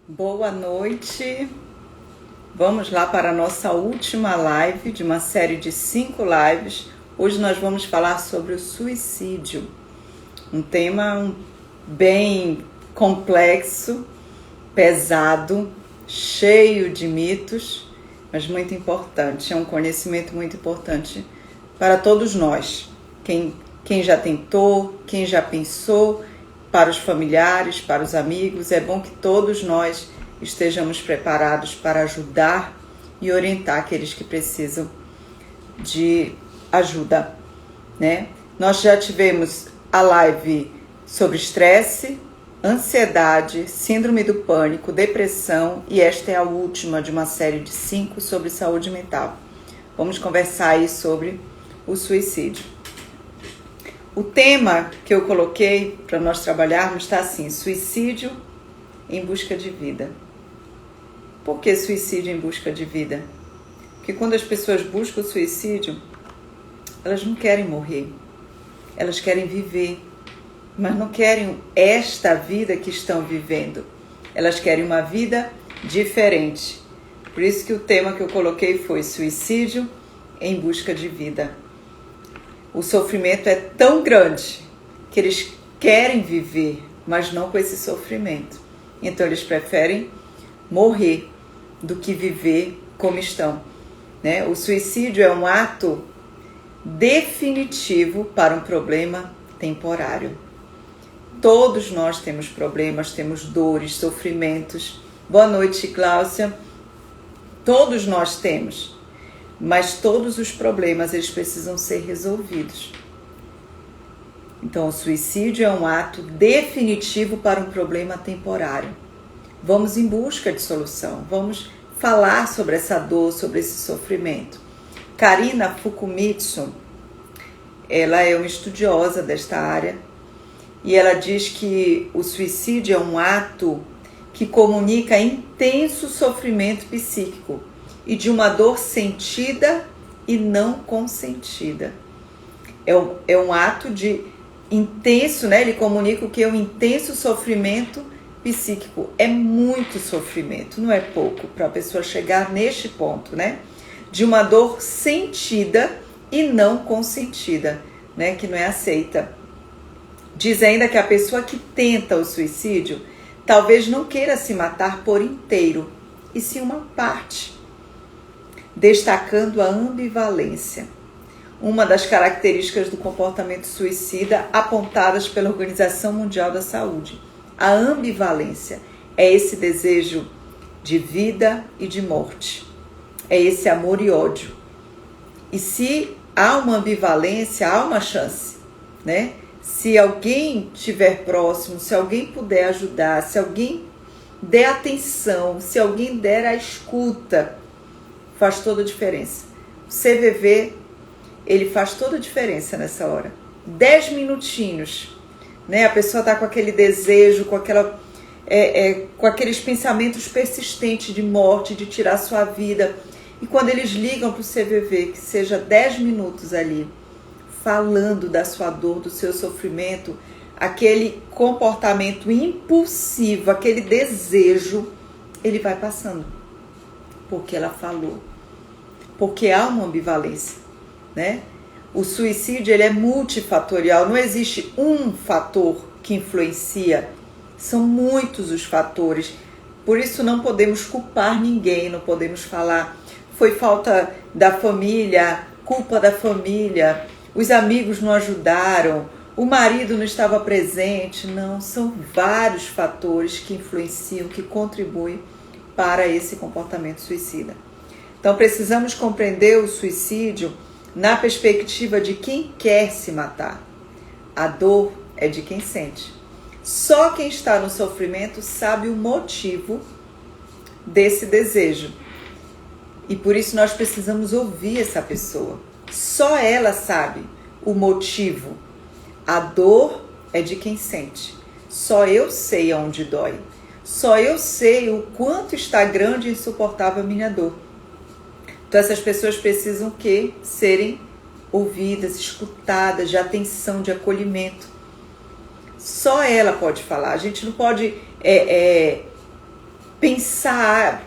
Boa noite, vamos lá para a nossa última live de uma série de 5 lives. Hoje nós vamos falar sobre o suicídio, um tema bem complexo, pesado, cheio de mitos, mas muito importante, é um conhecimento muito importante para todos nós, quem já tentou, quem já pensou, para os familiares, para os amigos. É bom que todos nós estejamos preparados para ajudar e orientar aqueles que precisam de ajuda, né? Nós já tivemos a live sobre estresse, ansiedade, síndrome do pânico, depressão, e esta é a última de uma série de 5 sobre saúde mental. Vamos conversar aí sobre o suicídio. O tema que eu coloquei para nós trabalharmos está assim: suicídio em busca de vida. Por que suicídio em busca de vida? Porque quando as pessoas buscam o suicídio, elas não querem morrer, elas querem viver, mas não querem esta vida que estão vivendo. Elas querem uma vida diferente. Por isso que o tema que eu coloquei foi suicídio em busca de vida. O sofrimento é tão grande que eles querem viver, mas não com esse sofrimento. Então eles preferem morrer do que viver como estão, né? O suicídio é um ato definitivo para um problema temporário. Todos nós temos problemas, temos dores, sofrimentos. Boa noite, Cláudia. Todos nós temos. Mas todos os problemas, eles precisam ser resolvidos. Então, o suicídio é um ato definitivo para um problema temporário. Vamos em busca de solução, vamos falar sobre essa dor, sobre esse sofrimento. Karina Fukumitsu, ela é uma estudiosa desta área, e ela diz que o suicídio é um ato que comunica intenso sofrimento psíquico e de uma dor sentida e não consentida. É um ato de intenso, né? Ele comunica o que é um intenso sofrimento psíquico. É muito sofrimento, não é pouco, para a pessoa chegar neste ponto, né? De uma dor sentida e não consentida, né? Que não é aceita. Diz ainda que a pessoa que tenta o suicídio talvez não queira se matar por inteiro, e sim uma parte, destacando a ambivalência, uma das características do comportamento suicida apontadas pela Organização Mundial da Saúde. A ambivalência é esse desejo de vida e de morte, é esse amor e ódio. E se há uma ambivalência, há uma chance, né? Se alguém estiver próximo, se alguém puder ajudar, se alguém der atenção, se alguém der a escuta, faz toda a diferença. O CVV, ele faz toda a diferença nessa hora. 10 minutinhos, né? A pessoa está com aquele desejo, com aqueles pensamentos persistentes de morte, de tirar sua vida. E quando eles ligam para o CVV, que seja 10 minutos ali, falando da sua dor, do seu sofrimento, aquele comportamento impulsivo, aquele desejo, ele vai passando. Porque ela falou. Porque há uma ambivalência, né? O suicídio, ele é multifatorial, não existe um fator que influencia, são muitos os fatores. Por isso não podemos culpar ninguém, não podemos falar foi falta da família, culpa da família, os amigos não ajudaram, o marido não estava presente. Não, são vários fatores que influenciam, que contribuem para esse comportamento suicida. Então precisamos compreender o suicídio na perspectiva de quem quer se matar. A dor é de quem sente. Só quem está no sofrimento sabe o motivo desse desejo. E por isso nós precisamos ouvir essa pessoa. Só ela sabe o motivo. A dor é de quem sente. Só eu sei aonde dói. Só eu sei o quanto está grande e insuportável a minha dor. Então essas pessoas precisam serem ouvidas, escutadas, de atenção, de acolhimento. Só ela pode falar. A gente não pode pensar,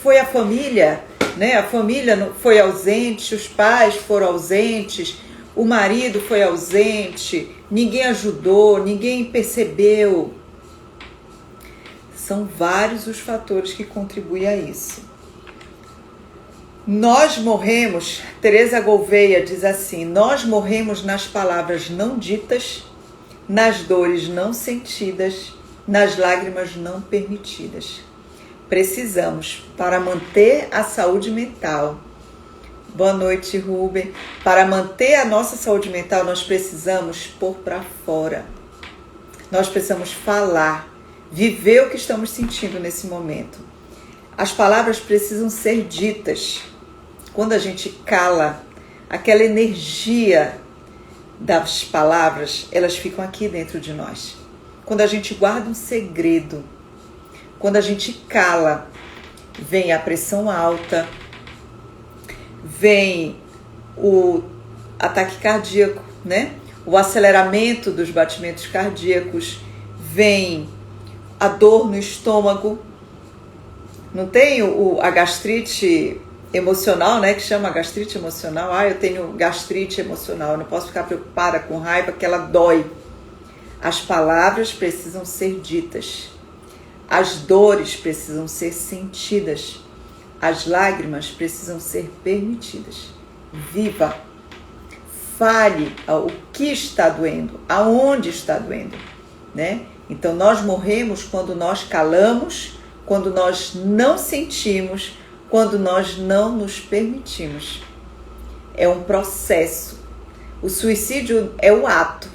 foi a família, né? A família foi ausente, os pais foram ausentes, o marido foi ausente, ninguém ajudou, ninguém percebeu. São vários os fatores que contribuem a isso. Nós morremos, Teresa Gouveia diz assim, nós morremos nas palavras não ditas, nas dores não sentidas, nas lágrimas não permitidas. Precisamos, para manter a saúde mental. Boa noite, Rubem. Para manter a nossa saúde mental, nós precisamos pôr para fora. Nós precisamos falar, viver o que estamos sentindo nesse momento. As palavras precisam ser ditas. Quando a gente cala, aquela energia das palavras, elas ficam aqui dentro de nós. Quando a gente guarda um segredo, quando a gente cala, vem a pressão alta, vem o ataque cardíaco, né? O aceleramento dos batimentos cardíacos, vem a dor no estômago. Não tem a gastrite emocional, né? Que chama gastrite emocional. Eu tenho gastrite emocional, eu não posso ficar preocupada com raiva, que ela dói. As palavras precisam ser ditas. As dores precisam ser sentidas. As lágrimas precisam ser permitidas. Viva. Fale o que está doendo, aonde está doendo, né? Então nós morremos quando nós calamos, quando nós não sentimos, quando nós não nos permitimos. É um processo. O suicídio é o ato,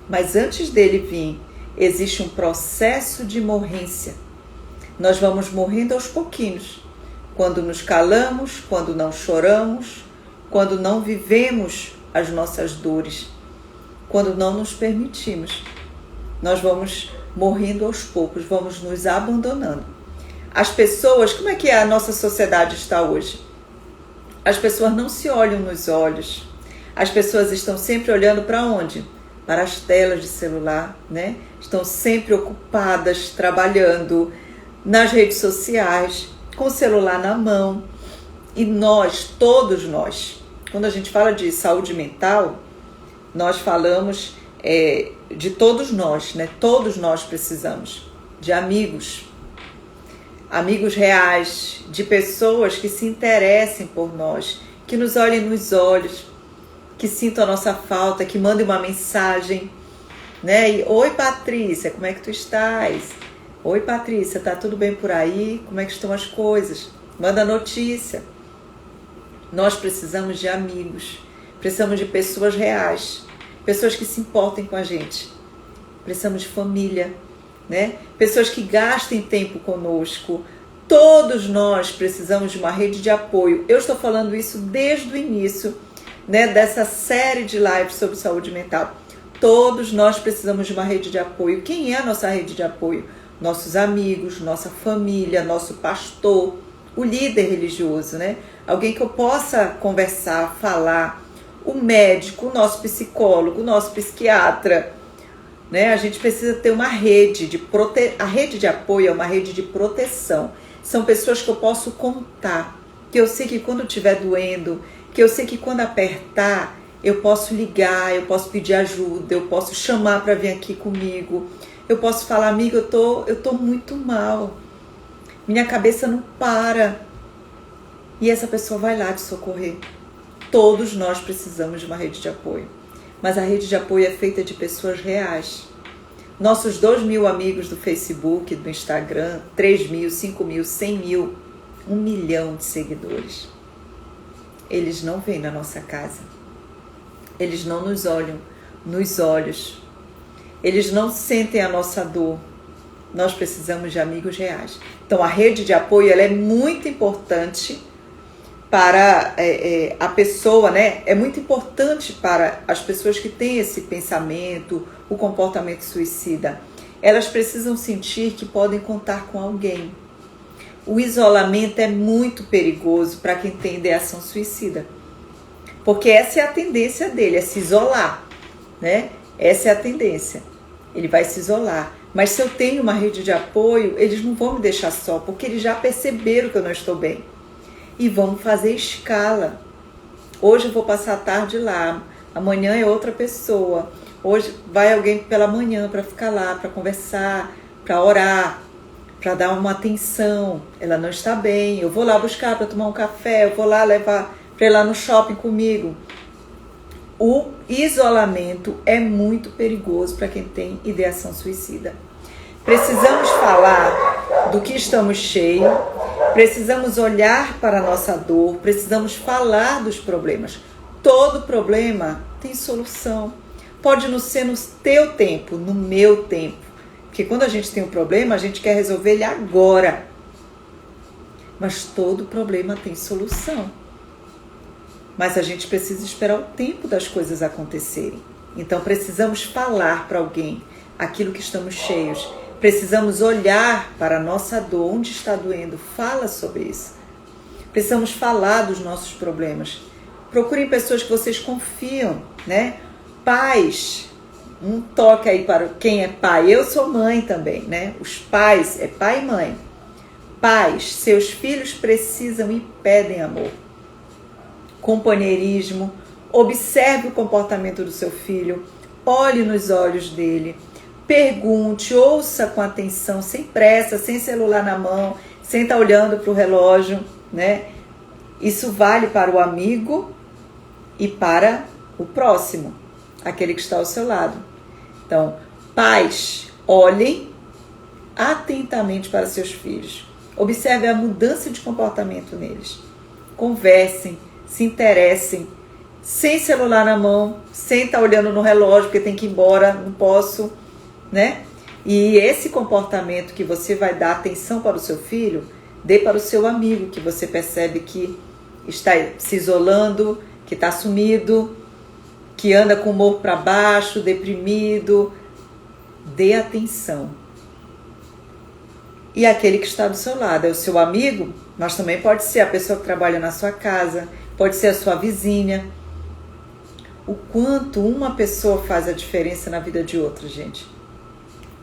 mas antes dele vir, existe um processo de morrência. Nós vamos morrendo aos pouquinhos. Quando nos calamos, quando não choramos, quando não vivemos as nossas dores, quando não nos permitimos. Nós vamos morrendo aos poucos, vamos nos abandonando. As pessoas, como é que a nossa sociedade está hoje? As pessoas não se olham nos olhos. As pessoas estão sempre olhando para onde? Para as telas de celular, né? Estão sempre ocupadas, trabalhando nas redes sociais, com o celular na mão. E nós, todos nós, quando a gente fala de saúde mental, nós falamos de todos nós, né? Todos nós precisamos de amigos reais, de pessoas que se interessem por nós, que nos olhem nos olhos, que sintam a nossa falta, que mandem uma mensagem, né? E, oi, Patrícia, como é que tu estás? Oi, Patrícia, tá tudo bem por aí? Como é que estão as coisas? Manda notícia. Nós precisamos de amigos, precisamos de pessoas reais, pessoas que se importem com a gente. Precisamos de família, né? Pessoas que gastem tempo conosco. Todos nós precisamos de uma rede de apoio. Eu estou falando isso desde o início, né, dessa série de lives sobre saúde mental. Todos nós precisamos de uma rede de apoio. Quem é a nossa rede de apoio? Nossos amigos, nossa família, nosso pastor, o líder religioso, né? Alguém que eu possa conversar, falar, o médico, o nosso psicólogo, o nosso psiquiatra, né? A gente precisa ter uma rede a rede de apoio é uma rede de proteção. São pessoas que eu posso contar, que eu sei que quando estiver doendo, que eu sei que quando apertar, eu posso ligar, eu posso pedir ajuda, eu posso chamar para vir aqui comigo, eu posso falar, amiga, eu tô muito mal, minha cabeça não para, e essa pessoa vai lá te socorrer. Todos nós precisamos de uma rede de apoio, mas a rede de apoio é feita de pessoas reais. Nossos 2.000 amigos do Facebook, do Instagram, 3.000, 5.000, 100.000, 1 milhão de seguidores. Eles não vêm na nossa casa. Eles não nos olham nos olhos. Eles não sentem a nossa dor. Nós precisamos de amigos reais. Então, a rede de apoio ela é muito importante para a pessoa, né? É muito importante para as pessoas que têm esse pensamento, o comportamento suicida. Elas precisam sentir que podem contar com alguém. O isolamento é muito perigoso para quem tem ideação suicida. Porque essa é a tendência dele, é se isolar, né? Essa é a tendência. Ele vai se isolar. Mas se eu tenho uma rede de apoio, eles não vão me deixar só, porque eles já perceberam que eu não estou bem. E vamos fazer escala. Hoje eu vou passar a tarde lá, amanhã é outra pessoa. Hoje vai alguém pela manhã para ficar lá, para conversar, para orar, para dar uma atenção. Ela não está bem, eu vou lá buscar para tomar um café, eu vou lá levar para ir lá no shopping comigo. O isolamento é muito perigoso para quem tem ideação suicida. Precisamos falar do que estamos cheios, precisamos olhar para a nossa dor, precisamos falar dos problemas. Todo problema tem solução. Pode não ser no teu tempo, no meu tempo. Porque quando a gente tem um problema, a gente quer resolver ele agora. Mas todo problema tem solução. Mas a gente precisa esperar o tempo das coisas acontecerem. Então precisamos falar para alguém aquilo que estamos cheios. Precisamos olhar para a nossa dor, onde está doendo. Fala sobre isso. Precisamos falar dos nossos problemas. Procurem pessoas que vocês confiam, né? Pais, um toque aí para quem é pai. Eu sou mãe também, né? Os pais, é pai e mãe. Pais, seus filhos precisam e pedem amor. Companheirismo, observe o comportamento do seu filho, olhe nos olhos dele, pergunte, ouça com atenção, sem pressa, sem celular na mão, sem estar olhando para o relógio, né? Isso vale para o amigo e para o próximo, aquele que está ao seu lado. Então, pais, olhem atentamente para seus filhos. Observe a mudança de comportamento neles. Conversem, se interessem, sem celular na mão, sem estar olhando no relógio, porque tem que ir embora, não posso, né? E esse comportamento que você vai dar atenção para o seu filho, dê para o seu amigo, que você percebe que está se isolando, que está sumido, que anda com o humor para baixo, deprimido. Dê atenção. E aquele que está do seu lado é o seu amigo, mas também pode ser a pessoa que trabalha na sua casa, pode ser a sua vizinha. O quanto uma pessoa faz a diferença na vida de outra, gente.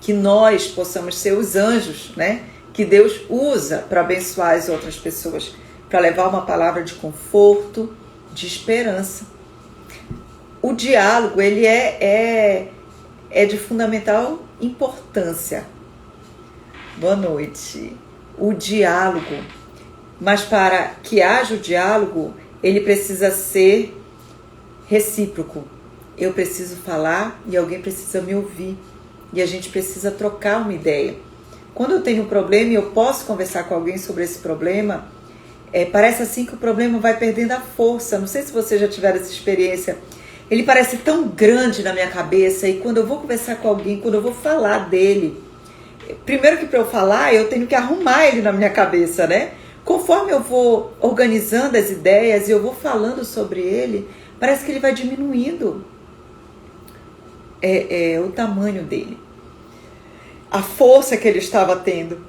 Que nós possamos ser os anjos, né? Que Deus usa para abençoar as outras pessoas, para levar uma palavra de conforto, de esperança. O diálogo, ele é de fundamental importância. Boa noite. O diálogo. Mas para que haja o diálogo, ele precisa ser recíproco. Eu preciso falar e alguém precisa me ouvir. E a gente precisa trocar uma ideia. Quando eu tenho um problema e eu posso conversar com alguém sobre esse problema, parece assim que o problema vai perdendo a força. Não sei se vocês já tiveram essa experiência. Ele parece tão grande na minha cabeça e quando eu vou conversar com alguém, quando eu vou falar dele, primeiro que para eu falar, eu tenho que arrumar ele na minha cabeça, né? Conforme eu vou organizando as ideias e eu vou falando sobre ele, parece que ele vai diminuindo o tamanho dele, a força que ele estava tendo,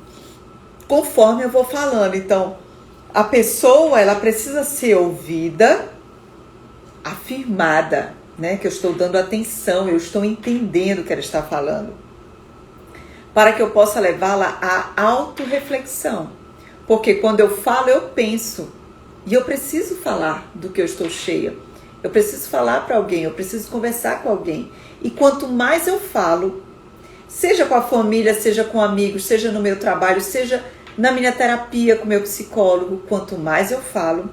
conforme eu vou falando. Então, a pessoa, ela precisa ser ouvida, afirmada, né? Que eu estou dando atenção, eu estou entendendo o que ela está falando, para que eu possa levá-la à autorreflexão. Porque quando eu falo, eu penso, e eu preciso falar do que eu estou cheia. Eu preciso falar para alguém, eu preciso conversar com alguém. E quanto mais eu falo, seja com a família, seja com amigos, seja no meu trabalho, seja na minha terapia com meu psicólogo, quanto mais eu falo,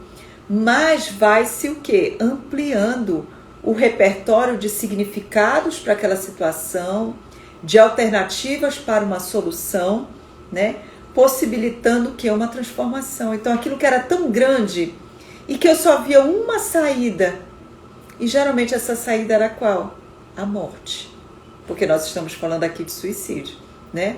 mais vai se o quê? Ampliando o repertório de significados para aquela situação, de alternativas para uma solução, né? Possibilitando o quê? Uma transformação. Então aquilo que era tão grande e que eu só via uma saída, e geralmente essa saída era qual? A morte. Porque nós estamos falando aqui de suicídio, né?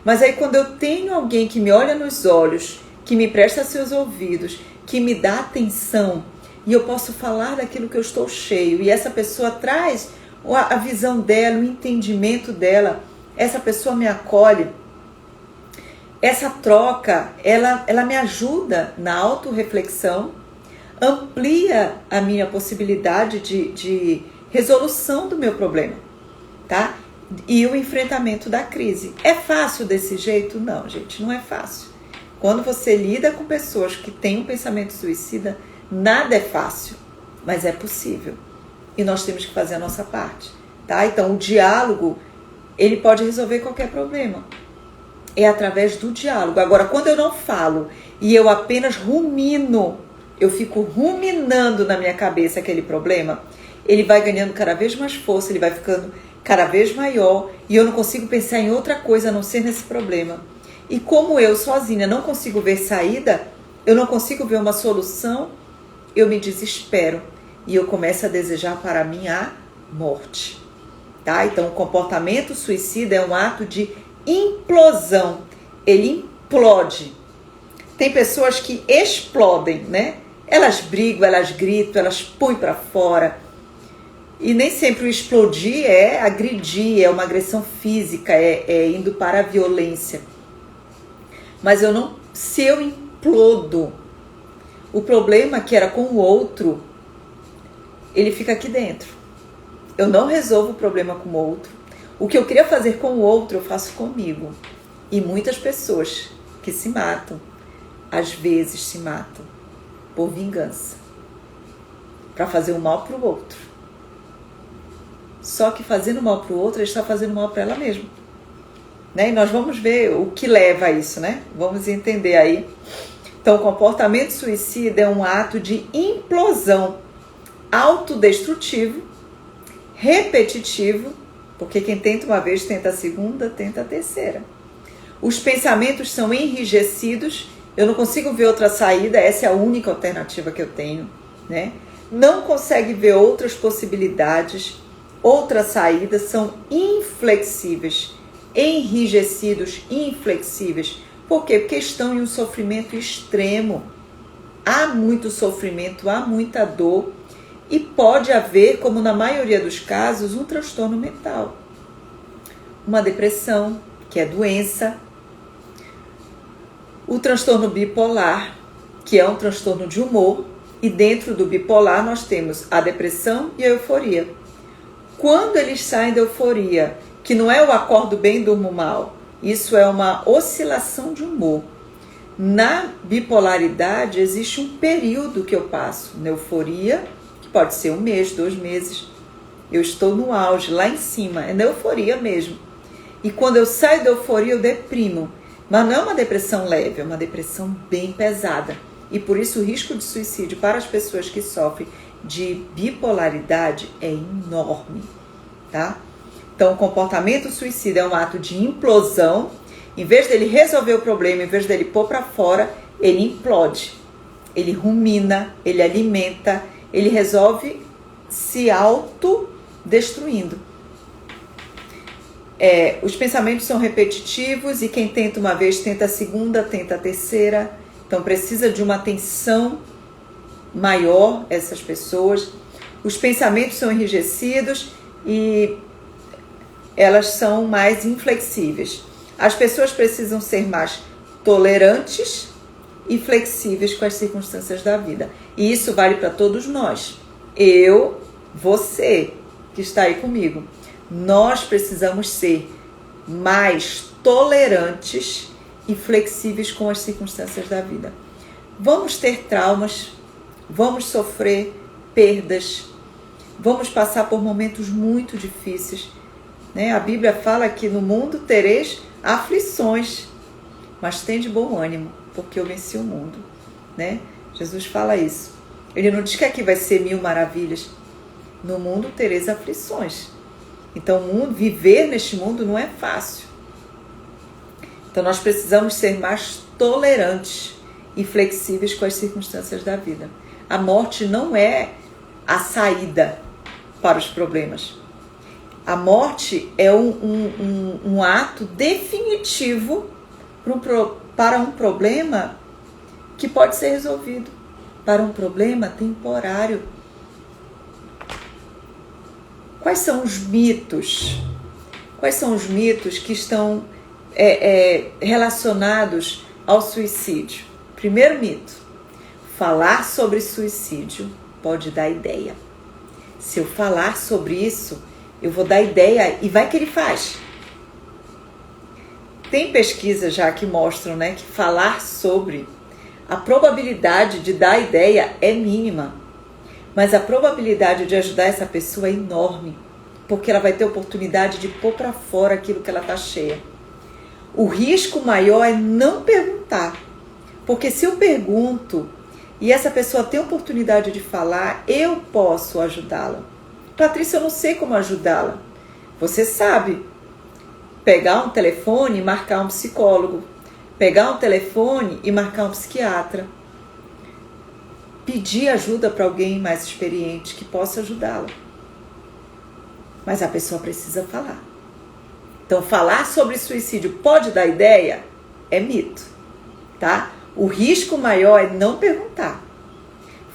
Mas aí quando eu tenho alguém que me olha nos olhos, que me presta seus ouvidos, que me dá atenção, e eu posso falar daquilo que eu estou cheio, e essa pessoa traz a visão dela, o entendimento dela, essa pessoa me acolhe, essa troca, ela me ajuda na autorreflexão, amplia a minha possibilidade de resolução do meu problema, tá? e o enfrentamento da crise. É fácil desse jeito? Não, gente, não é fácil. Quando você lida com pessoas que têm um pensamento suicida, nada é fácil, mas é possível. E nós temos que fazer a nossa parte, tá? Então, o diálogo, ele pode resolver qualquer problema. É através do diálogo. Agora, quando eu não falo e eu apenas rumino, eu fico ruminando na minha cabeça aquele problema, ele vai ganhando cada vez mais força, ele vai ficando cada vez maior e eu não consigo pensar em outra coisa a não ser nesse problema. E como eu sozinha não consigo ver saída, eu não consigo ver uma solução, eu me desespero e eu começo a desejar para mim a morte. Tá? Então, o comportamento suicida é um ato de implosão. Ele implode. Tem pessoas que explodem, né? Elas brigam, elas gritam, elas põem para fora. E nem sempre o explodir é agredir, é uma agressão física, é indo para a violência. Mas se eu implodo, o problema que era com o outro, ele fica aqui dentro. Eu não resolvo o problema com o outro. O que eu queria fazer com o outro, eu faço comigo. E muitas pessoas que se matam, às vezes se matam por vingança, para fazer o mal para o outro. Só que fazendo mal para o outro, ele está fazendo mal para ela mesma. Né? E nós vamos ver o que leva a isso, né? Vamos entender aí. Então, o comportamento suicida é um ato de implosão autodestrutivo, repetitivo, porque quem tenta uma vez, tenta a segunda, tenta a terceira. Os pensamentos são enrijecidos, eu não consigo ver outra saída, essa é a única alternativa que eu tenho, né? Não consegue ver outras possibilidades, outras saídas, são inflexíveis, enrijecidos, inflexíveis. Por quê? Porque estão em um sofrimento extremo. Há muito sofrimento, há muita dor e pode haver, como na maioria dos casos, um transtorno mental. Uma depressão, que é doença. O transtorno bipolar, que é um transtorno de humor. E dentro do bipolar nós temos a depressão e a euforia. Quando eles saem da euforia, que não é o acordo bem, durmo mal, isso é uma oscilação de humor. Na bipolaridade existe um período que eu passo na euforia, que pode ser 1 mês, 2 meses. Eu estou no auge, lá em cima, é na euforia mesmo. E quando eu saio da euforia eu deprimo. Mas não é uma depressão leve, é uma depressão bem pesada. E por isso o risco de suicídio para as pessoas que sofrem de bipolaridade é enorme, tá? Então, o comportamento suicida é um ato de implosão. Em vez dele resolver o problema, em vez dele pôr para fora, ele implode. Ele rumina, ele alimenta, ele resolve se autodestruindo. Os pensamentos são repetitivos e quem tenta uma vez, tenta a segunda, tenta a terceira. Então, precisa de uma atenção maior essas pessoas. Os pensamentos são enrijecidos e elas são mais inflexíveis. As pessoas precisam ser mais tolerantes e flexíveis com as circunstâncias da vida. E isso vale para todos nós. Eu, você que está aí comigo. Nós precisamos ser mais tolerantes e flexíveis com as circunstâncias da vida. Vamos ter traumas, vamos sofrer perdas, vamos passar por momentos muito difíceis. Né? A Bíblia fala que no mundo tereis aflições, mas tende bom ânimo, porque eu venci o mundo. Né? Jesus fala isso. Ele não diz que aqui vai ser 1000 maravilhas. No mundo tereis aflições. Então, viver neste mundo não é fácil. Então, nós precisamos ser mais tolerantes e flexíveis com as circunstâncias da vida. A morte não é a saída para os problemas. A morte é um ato definitivo para um problema que pode ser resolvido, para um problema temporário. Quais são os mitos? Quais são os mitos que estão relacionados ao suicídio? Primeiro mito: falar sobre suicídio pode dar ideia. Se eu falar sobre isso, Eu vou dar ideia e vai que ele faz. Tem pesquisas já que mostram, né, que falar sobre a probabilidade de dar ideia é mínima, mas a probabilidade de ajudar essa pessoa é enorme, porque ela vai ter oportunidade de pôr para fora aquilo que ela está cheia. O risco maior é não perguntar, porque se eu pergunto e essa pessoa tem oportunidade de falar, eu posso ajudá-la. Patrícia, eu não sei como ajudá-la. Você sabe. Pegar um telefone e marcar um psicólogo. Pegar um telefone e marcar um psiquiatra. Pedir ajuda para alguém mais experiente que possa ajudá-la. Mas a pessoa precisa falar. Então, falar sobre suicídio pode dar ideia? É mito, tá? O risco maior é não perguntar.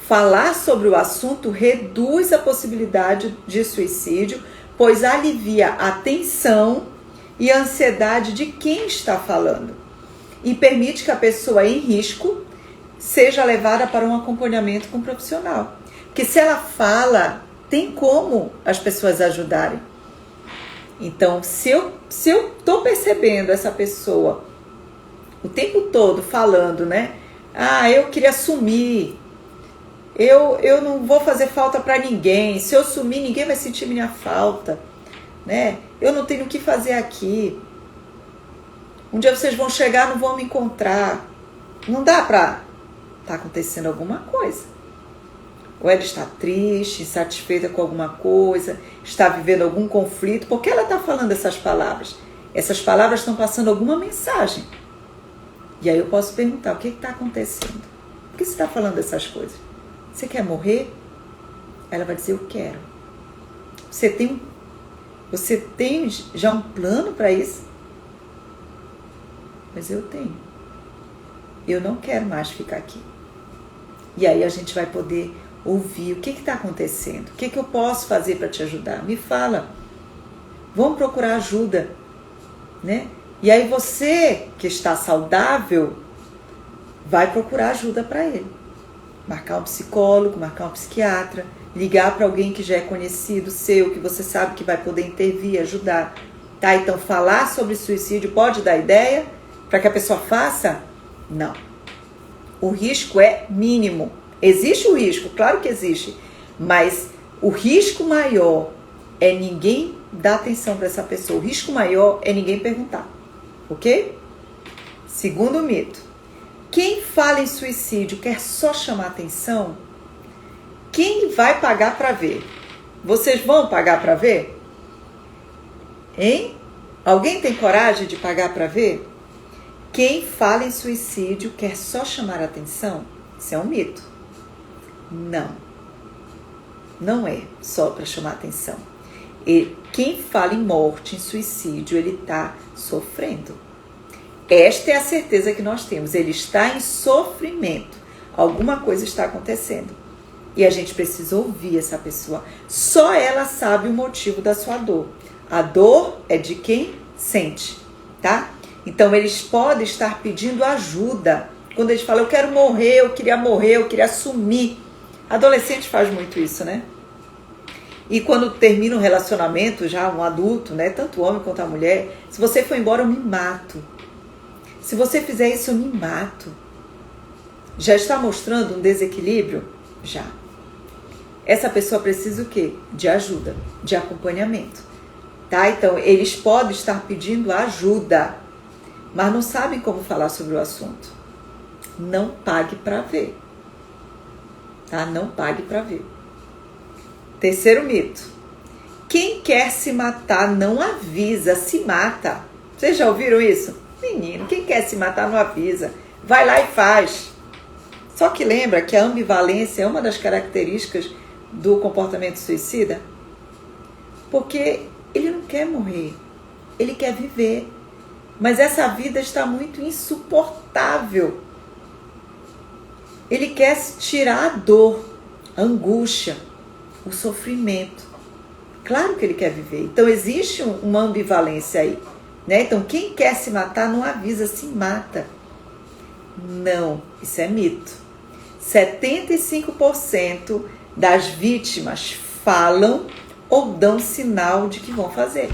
Falar sobre o assunto reduz a possibilidade de suicídio, pois alivia a tensão e a ansiedade de quem está falando e permite que a pessoa em risco seja levada para um acompanhamento com um profissional. Porque se ela fala, tem como as pessoas ajudarem. Então, se eu estou percebendo essa pessoa o tempo todo falando, né? Ah, eu queria sumir. Eu não vou fazer falta para ninguém. Se eu sumir, ninguém vai sentir minha falta, né? Eu não tenho o que fazer aqui. Um dia vocês vão chegar, não vão me encontrar. Não dá para tá acontecendo alguma coisa. Ou ela está triste, insatisfeita com alguma coisa, está vivendo algum conflito. Por que ela está falando essas palavras? Essas palavras estão passando alguma mensagem. E aí eu posso perguntar, o que está acontecendo? Por que você está falando essas coisas? Você quer morrer? Ela vai dizer, eu quero. Você tem já um plano para isso? Mas eu tenho. Eu não quero mais ficar aqui. E aí a gente vai poder ouvir o que está acontecendo. O que eu posso fazer para te ajudar? Me fala. Vamos procurar ajuda, né? E aí você que está saudável vai procurar ajuda para ele. Marcar um psicólogo, marcar um psiquiatra, ligar para alguém que já é conhecido seu, que você sabe que vai poder intervir, ajudar. Tá? Então falar sobre suicídio pode dar ideia para que a pessoa faça? Não. O risco é mínimo. Existe o risco, claro que existe, mas o risco maior é ninguém dar atenção para essa pessoa. O risco maior é ninguém perguntar, ok? Segundo mito, quem fala em suicídio quer só chamar atenção? Quem vai pagar para ver? Vocês vão pagar para ver? Hein? Alguém tem coragem de pagar para ver? Quem fala em suicídio quer só chamar atenção? Isso é um mito. Não. Não é só para chamar atenção. E quem fala em morte, em suicídio, ele está sofrendo. Esta é a certeza que nós temos. Ele está em sofrimento. Alguma coisa está acontecendo. E a gente precisa ouvir essa pessoa. Só ela sabe o motivo da sua dor. A dor é de quem sente, tá? Então, eles podem estar pedindo ajuda. Quando eles falam, eu quero morrer, eu queria sumir. Adolescente faz muito isso, né? E quando termina um relacionamento, já um adulto, né? Tanto o homem quanto a mulher, se você for embora, eu me mato. Se você fizer isso, eu me mato. Já está mostrando um desequilíbrio? Já. Essa pessoa precisa o quê? De ajuda, de acompanhamento. Tá? Então, eles podem estar pedindo ajuda, mas não sabem como falar sobre o assunto. Não pague para ver. Tá? Não pague para ver. Terceiro mito. Quem quer se matar não avisa, se mata. Vocês já ouviram isso? Menino, quem quer se matar não avisa. Vai lá e faz. Só que lembra que a ambivalência é uma das características do comportamento suicida? Porque ele não quer morrer. Ele quer viver. Mas essa vida está muito insuportável. Ele quer tirar a dor, a angústia, o sofrimento. Claro que ele quer viver. Então existe uma ambivalência aí, né? Então quem quer se matar não avisa, se mata. Não, isso é mito. 75% das vítimas falam ou dão sinal de que vão fazer.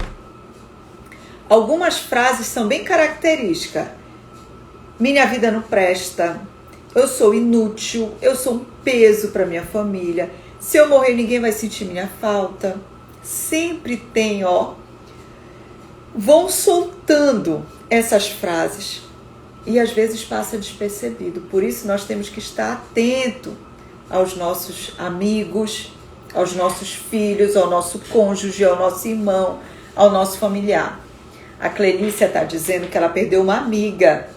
Algumas frases são bem características. Minha vida não presta, eu sou inútil, eu sou um peso para minha família, se eu morrer ninguém vai sentir minha falta. Sempre tem, vão soltando essas frases e às vezes passa despercebido. Por isso nós temos que estar atento aos nossos amigos, aos nossos filhos, ao nosso cônjuge, ao nosso irmão, ao nosso familiar. A Clelícia está dizendo que ela perdeu uma amiga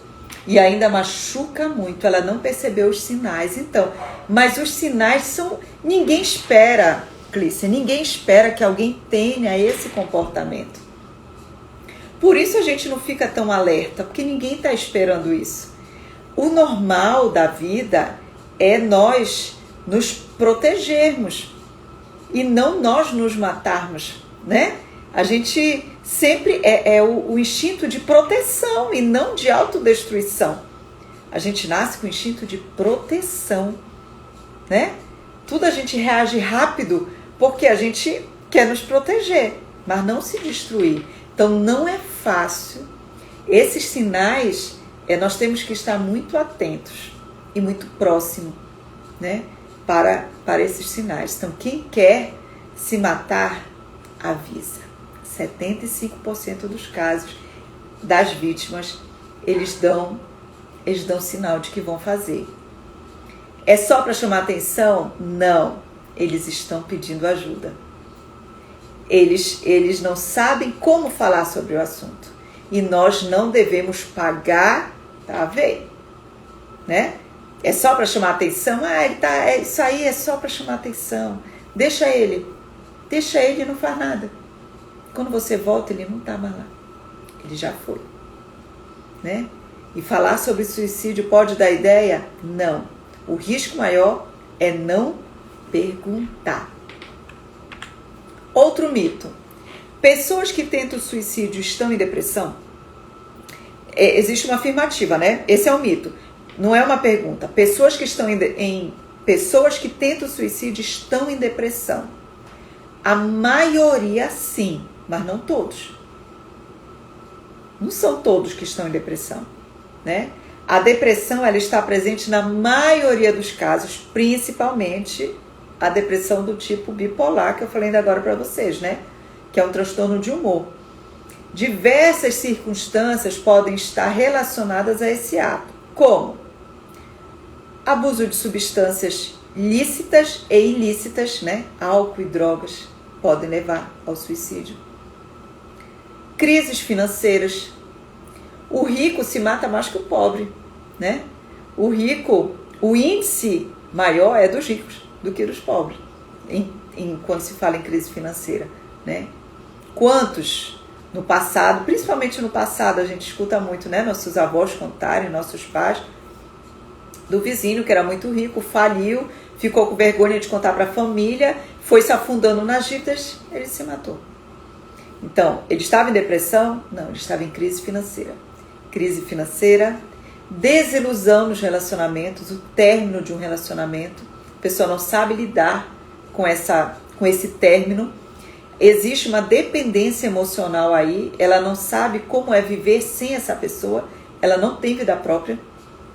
e ainda machuca muito, ela não percebeu os sinais. Então, mas os sinais são... Ninguém espera, Clícia, ninguém espera que alguém tenha esse comportamento. Por isso a gente não fica tão alerta, porque ninguém está esperando isso. O normal da vida é nós nos protegermos e não nós nos matarmos, né? A gente sempre é o instinto de proteção e não de autodestruição. A gente nasce com o instinto de proteção, né? Tudo a gente reage rápido porque a gente quer nos proteger, mas não se destruir. Então não é fácil. Esses sinais, nós temos que estar muito atentos e muito próximo, né? Para esses sinais. Então quem quer se matar, avisa. 75% dos casos das vítimas, eles dão sinal de que vão fazer. É só para chamar atenção? Não. Eles estão pedindo ajuda. Eles não sabem como falar sobre o assunto. E nós não devemos pagar para ver, né? É só para chamar atenção? Isso aí é só para chamar atenção. Deixa ele e não faz nada. Quando você volta, ele não está mais lá. Ele já foi, né? E falar sobre suicídio pode dar ideia? Não. O risco maior é não perguntar. Outro mito. Pessoas que tentam suicídio estão em depressão? Existe uma afirmativa, né? Esse é um mito. Não é uma pergunta. Pessoas que tentam suicídio estão em depressão. A maioria sim, mas não todos. Não são todos que estão em depressão, né? A depressão, ela está presente na maioria dos casos, principalmente a depressão do tipo bipolar, que eu falei ainda agora para vocês, né? Que é um transtorno de humor. Diversas circunstâncias podem estar relacionadas a esse ato, como abuso de substâncias lícitas e ilícitas, né? Álcool e drogas podem levar ao suicídio. Crises financeiras. O rico se mata mais que o pobre, né? O rico, o índice maior é dos ricos do que dos pobres, quando se fala em crise financeira, né? Quantos no passado, principalmente no passado, a gente escuta muito, né? Nossos avós contarem, nossos pais, do vizinho que era muito rico, faliu, ficou com vergonha de contar para a família, foi se afundando nas dívidas, ele se matou. Então, ele estava em depressão? Não, ele estava em crise financeira. Crise financeira, desilusão nos relacionamentos, o término de um relacionamento. A pessoa não sabe lidar com esse término. Existe uma dependência emocional aí, ela não sabe como é viver sem essa pessoa, ela não tem vida própria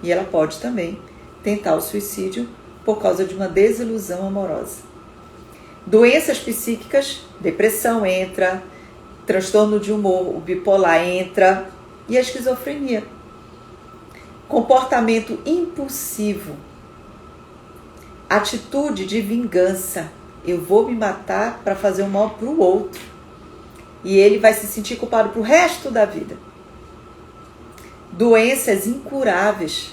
e ela pode também tentar o suicídio por causa de uma desilusão amorosa. Doenças psíquicas, depressão entra, transtorno de humor, o bipolar entra e a esquizofrenia. Comportamento impulsivo, atitude de vingança. Eu vou me matar para fazer o mal para o outro. E ele vai se sentir culpado para o resto da vida. Doenças incuráveis.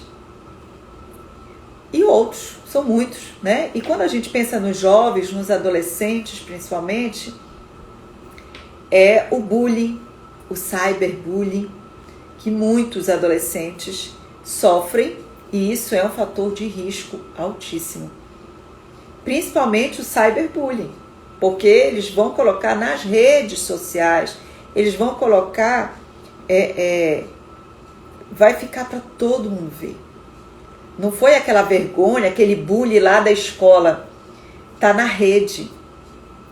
E outros, são muitos, né? E quando a gente pensa nos jovens, nos adolescentes principalmente, é o bullying, o cyberbullying, que muitos adolescentes sofrem, e isso é um fator de risco altíssimo. Principalmente o cyberbullying, porque eles vão colocar nas redes sociais, eles vão colocar, vai ficar para todo mundo ver. Não foi aquela vergonha, aquele bullying lá da escola, tá na rede,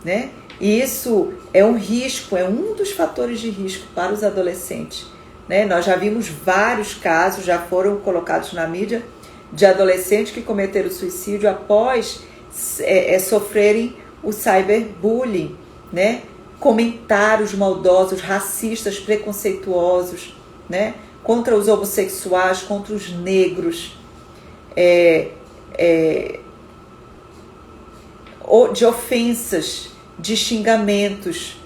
né? E isso é um risco, é um dos fatores de risco para os adolescentes, né? Nós já vimos vários casos, já foram colocados na mídia, de adolescentes que cometeram suicídio após sofrerem o cyberbullying, né? Comentários maldosos, racistas, preconceituosos, né? Contra os homossexuais, contra os negros, de ofensas, de xingamentos,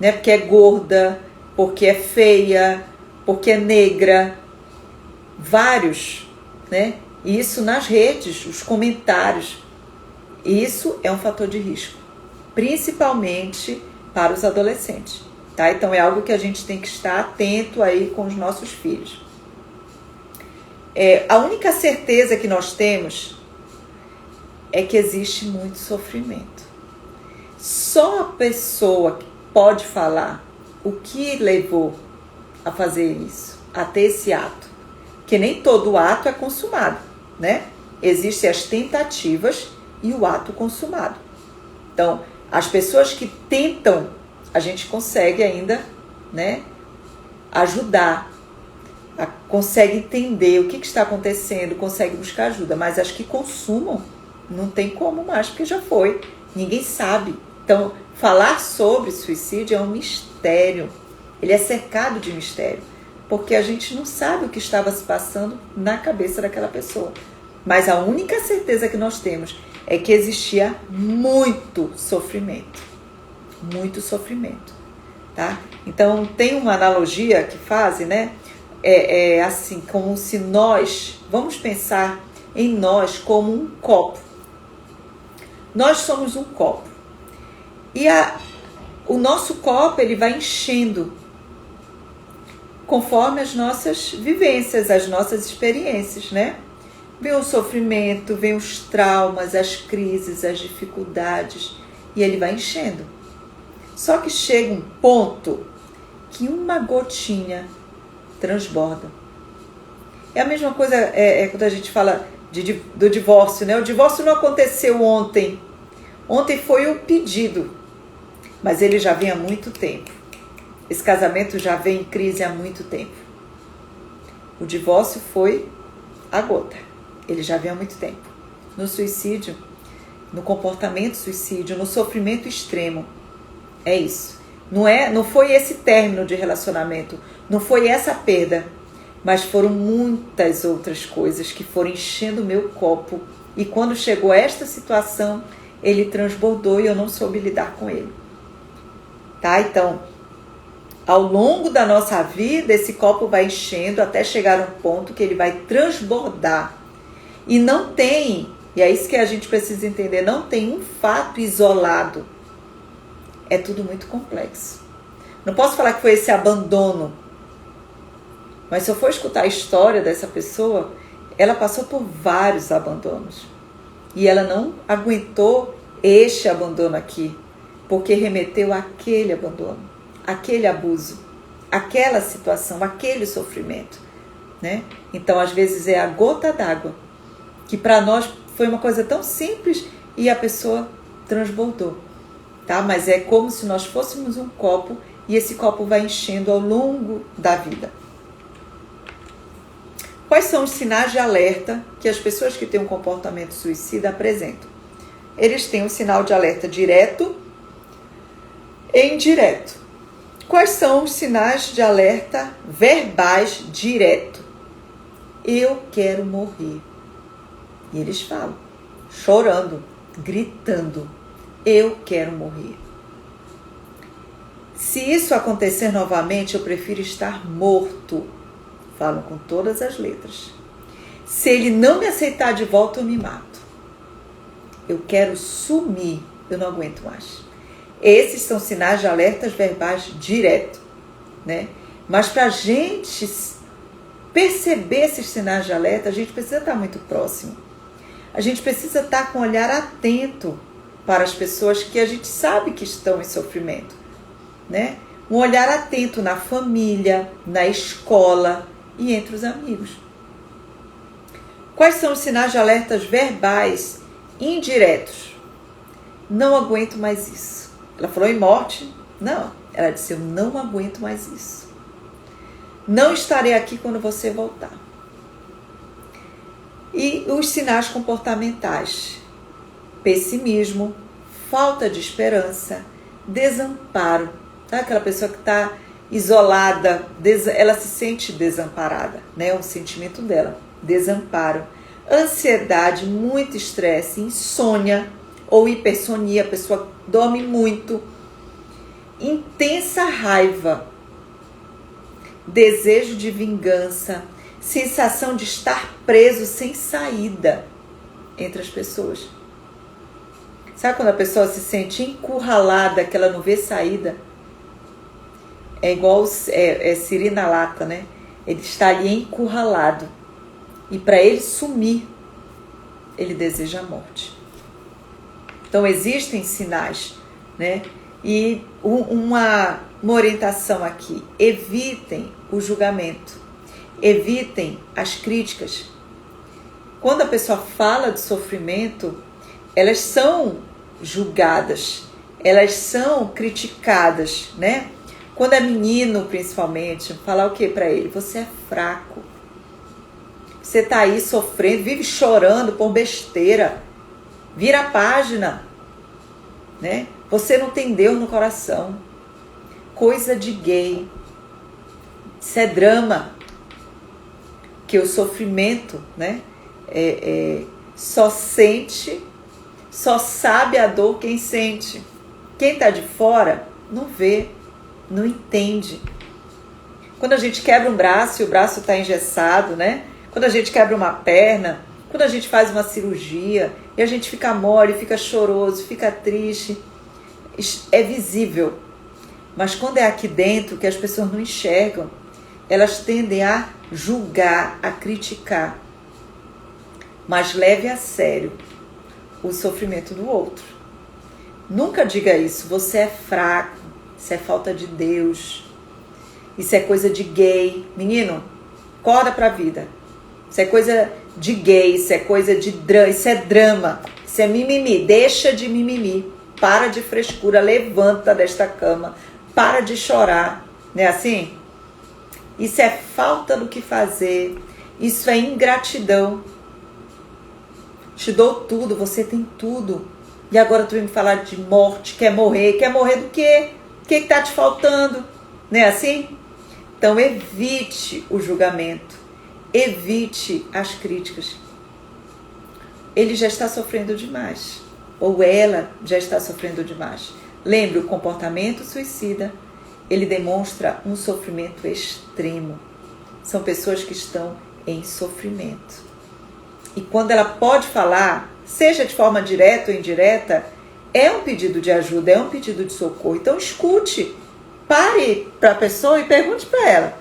né? Porque é gorda, porque é feia, porque é negra, vários, né? Isso nas redes, os comentários, isso é um fator de risco, principalmente para os adolescentes, tá? Então é algo que a gente tem que estar atento aí com os nossos filhos. A única certeza que nós temos é que existe muito sofrimento. Só a pessoa que pode falar o que levou a fazer isso, a ter esse ato, que nem todo ato é consumado, né? Existem as tentativas e o ato consumado. Então, as pessoas que tentam, a gente consegue ainda, né, ajudar, consegue entender o que está acontecendo, consegue buscar ajuda, mas as que consumam, não tem como mais, porque já foi, ninguém sabe. Então, falar sobre suicídio é um mistério, ele é cercado de mistério, porque a gente não sabe o que estava se passando na cabeça daquela pessoa. Mas a única certeza que nós temos é que existia muito sofrimento, tá? Então, tem uma analogia que fazem, né? É assim, como se nós, vamos pensar em nós como um copo. Nós somos um copo. E o nosso copo, ele vai enchendo conforme as nossas vivências, as nossas experiências, né? Vem o sofrimento, vem os traumas, as crises, as dificuldades, e ele vai enchendo. Só que chega um ponto que uma gotinha transborda. É a mesma coisa quando a gente fala do divórcio, né? O divórcio não aconteceu ontem. Ontem foi o pedido, mas ele já vem há muito tempo. Esse casamento já vem em crise há muito tempo. O divórcio foi a gota. Ele já vem há muito tempo. No suicídio, no comportamento suicídio, no sofrimento extremo, é isso. Não foi esse término de relacionamento, não foi essa perda, mas foram muitas outras coisas que foram enchendo o meu copo. E quando chegou esta situação, ele transbordou e eu não soube lidar com ele. Tá? Então, ao longo da nossa vida, esse copo vai enchendo até chegar a um ponto que ele vai transbordar. E não tem, e é isso que a gente precisa entender, não tem um fato isolado. É tudo muito complexo. Não posso falar que foi esse abandono, mas se eu for escutar a história dessa pessoa, ela passou por vários abandonos. E ela não aguentou este abandono aqui, porque remeteu àquele abandono, aquele abuso, aquela situação, aquele sofrimento, né? Então, às vezes, é a gota d'água, que para nós foi uma coisa tão simples e a pessoa transbordou, tá? Mas é como se nós fôssemos um copo e esse copo vai enchendo ao longo da vida. Quais são os sinais de alerta que as pessoas que têm um comportamento suicida apresentam? Eles têm um sinal de alerta direto e indireto. Quais são os sinais de alerta verbais direto? Eu quero morrer. E eles falam, chorando, gritando, eu quero morrer. Se isso acontecer novamente, eu prefiro estar morto. Falam com todas as letras. Se ele não me aceitar de volta, eu me mato. Eu quero sumir, eu não aguento mais. Esses são sinais de alertas verbais direto, né? Mas para a gente perceber esses sinais de alerta, a gente precisa estar muito próximo. A gente precisa estar com um olhar atento para as pessoas que a gente sabe que estão em sofrimento, né? Um olhar atento na família, na escola e entre os amigos. Quais são os sinais de alertas verbais indiretos? Não aguento mais isso. Ela falou em morte? Não. Ela disse, eu não aguento mais isso. Não estarei aqui quando você voltar. E os sinais comportamentais: pessimismo, falta de esperança, desamparo. Tá? Aquela pessoa que está isolada, ela se sente desamparada, né? É um sentimento dela, desamparo. Ansiedade, muito estresse, insônia ou hipersonia, a pessoa dorme muito. Intensa raiva, desejo de vingança, sensação de estar preso sem saída entre as pessoas. Sabe quando a pessoa se sente encurralada, que ela não vê saída? É igual siri na lata, né? Ele está ali encurralado. E para ele sumir, ele deseja a morte. Então existem sinais, né? E uma orientação aqui: evitem o julgamento, evitem as críticas. Quando a pessoa fala de sofrimento, elas são julgadas, elas são criticadas, né? Quando é menino, principalmente, falar o que para ele? Você é fraco. Você tá aí sofrendo, vive chorando por besteira. Vira a página, né? Você não tem Deus no coração. Coisa de gay. Isso é drama. Que o sofrimento, né? Só sabe a dor quem sente. Quem está de fora não vê, não entende. Quando a gente quebra um braço e o braço está engessado, né? Quando a gente quebra uma perna, quando a gente faz uma cirurgia e a gente fica mole, fica choroso, fica triste, é visível. Mas quando é aqui dentro que as pessoas não enxergam, elas tendem a julgar, a criticar. Mas leve a sério o sofrimento do outro. Nunca diga isso, você é fraco, isso é falta de Deus, isso é coisa de gay. Menino, acorda pra vida. Isso é coisa de gay, isso é coisa de drama, isso é drama, isso é mimimi. Deixa de mimimi, para de frescura, levanta desta cama, para de chorar, não é assim? Isso é falta do que fazer, isso é ingratidão. Te dou tudo, você tem tudo. E agora tu vem me falar de morte, quer morrer do quê? O que tá te faltando? Não é assim? Então evite o julgamento, evite as críticas. Ele já está sofrendo demais, ou ela já está sofrendo demais. Lembre, o comportamento suicida, ele demonstra um sofrimento extremo. São pessoas que estão em sofrimento. E quando ela pode falar, seja de forma direta ou indireta, é um pedido de ajuda, é um pedido de socorro. Então escute, pare para a pessoa e pergunte para ela: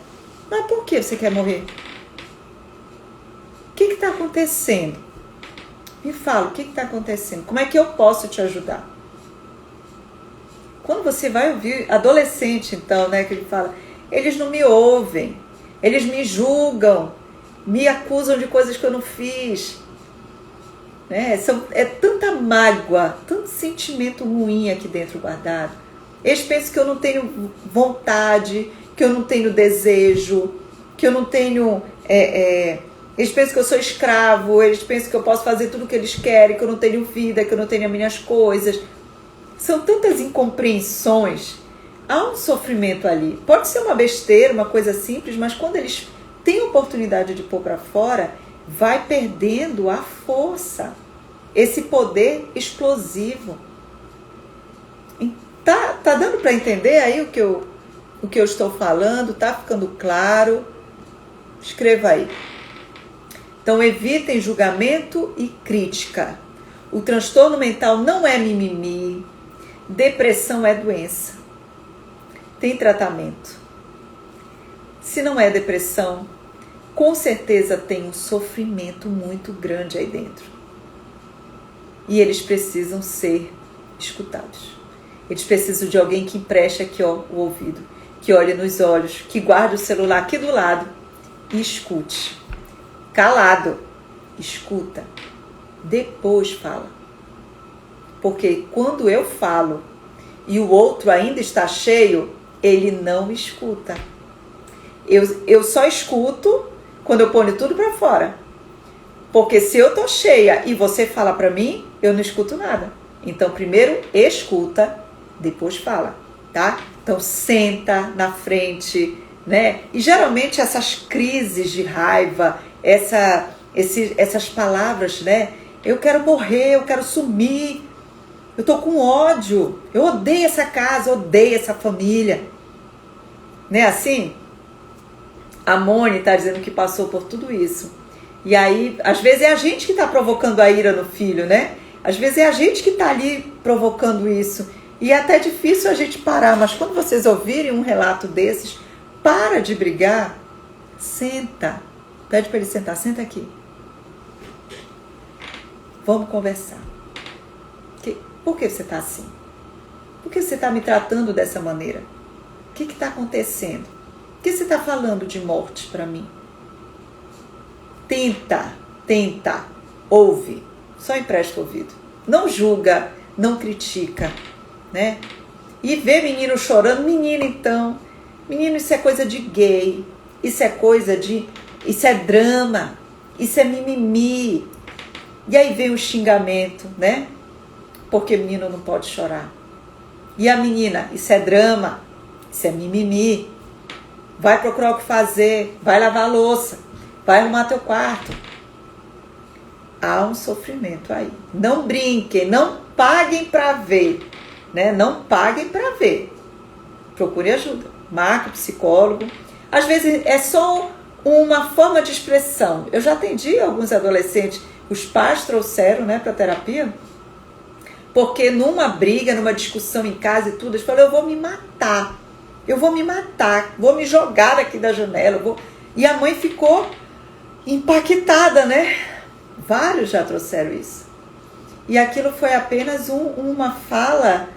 mas por que você quer morrer? O que está acontecendo? Me fala, o que está acontecendo? Como é que eu posso te ajudar? Quando você vai ouvir adolescente, então, né, que ele fala, eles não me ouvem, eles me julgam, me acusam de coisas que eu não fiz. Né? É tanta mágoa, tanto sentimento ruim aqui dentro guardado. Eles pensam que eu não tenho vontade, que eu não tenho desejo, que eu não tenho... eles pensam que eu sou escravo, eles pensam que eu posso fazer tudo o que eles querem, que eu não tenho vida, que eu não tenho as minhas coisas. São tantas incompreensões. Há um sofrimento ali. Pode ser uma besteira, uma coisa simples, mas quando eles têm a oportunidade de pôr para fora, vai perdendo a força, esse poder explosivo. Tá dando para entender aí o que eu estou falando? Tá ficando claro? Escreva aí. Então, evitem julgamento e crítica. O transtorno mental não é mimimi. Depressão é doença. Tem tratamento. Se não é depressão, com certeza tem um sofrimento muito grande aí dentro. E eles precisam ser escutados. Eles precisam de alguém que empreste aqui o ouvido, que olhe nos olhos, que guarde o celular aqui do lado e escute. Calado, escuta. Depois fala. Porque quando eu falo, e o outro ainda está cheio, ele não escuta. Eu só escuto quando eu ponho tudo para fora. Porque se eu tô cheia e você fala para mim, eu não escuto nada. Então, primeiro escuta, depois fala, tá? Então, senta na frente, né? E geralmente essas crises de raiva, essas palavras, né? Eu quero morrer, eu quero sumir, eu tô com ódio, eu odeio essa casa, odeio essa família. Né assim? A Moni tá dizendo que passou por tudo isso. E aí, às vezes é a gente que está provocando a ira no filho, né? Às vezes é a gente que está ali provocando isso. E é até difícil a gente parar, mas quando vocês ouvirem um relato desses, para de brigar, senta. Pede para ele sentar, senta aqui. Vamos conversar. Por que você está assim? Por que você está me tratando dessa maneira? O que está acontecendo? Por que você está falando de morte para mim? Tenta, ouve, só empresta o ouvido. Não julga, não critica, né? E vê menino chorando, menino, isso é coisa de gay, isso é drama, isso é mimimi. E aí vem o xingamento, né? Porque menino não pode chorar. E a menina, isso é drama, isso é mimimi. Vai procurar o que fazer, vai lavar a louça, vai arrumar teu quarto. Há um sofrimento aí. Não brinquem, não paguem para ver, né? Não paguem para ver. Procure ajuda. Marque o psicólogo. Às vezes é só uma forma de expressão. Eu já atendi alguns adolescentes, os pais trouxeram, né, para terapia, porque numa briga, numa discussão em casa e tudo, eles falaram, eu vou me matar, vou me jogar aqui da janela, E a mãe ficou impactada, né? Vários já trouxeram isso. E aquilo foi apenas uma fala,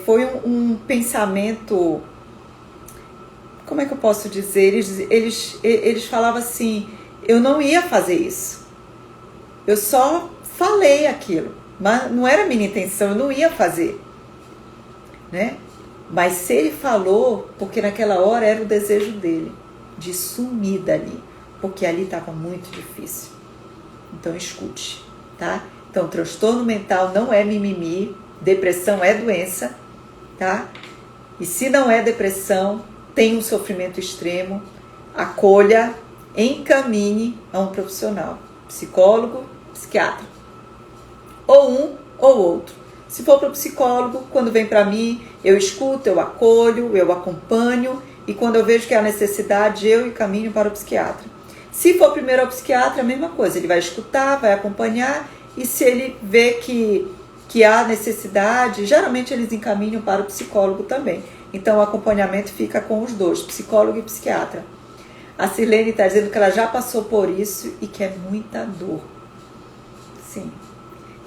foi um pensamento, como é que eu posso dizer? Eles falavam assim, eu não ia fazer isso. Eu só falei aquilo, mas não era a minha intenção, eu não ia fazer, né? Mas se ele falou, porque naquela hora era o desejo dele, de sumir dali, porque ali estava muito difícil. Então escute, tá? Então transtorno mental não é mimimi, depressão é doença, tá? E se não é depressão, tem um sofrimento extremo, acolha, encaminhe a um profissional, psicólogo, psiquiatra, ou um ou outro. Se for para o psicólogo, quando vem para mim, eu escuto, eu acolho, eu acompanho, e quando eu vejo que há necessidade, eu encaminho para o psiquiatra. Se for primeiro ao psiquiatra, a mesma coisa, ele vai escutar, vai acompanhar, e se ele vê que há necessidade, geralmente eles encaminham para o psicólogo também. Então o acompanhamento fica com os dois, psicólogo e psiquiatra. A Sirlene está dizendo que ela já passou por isso e que é muita dor. Sim.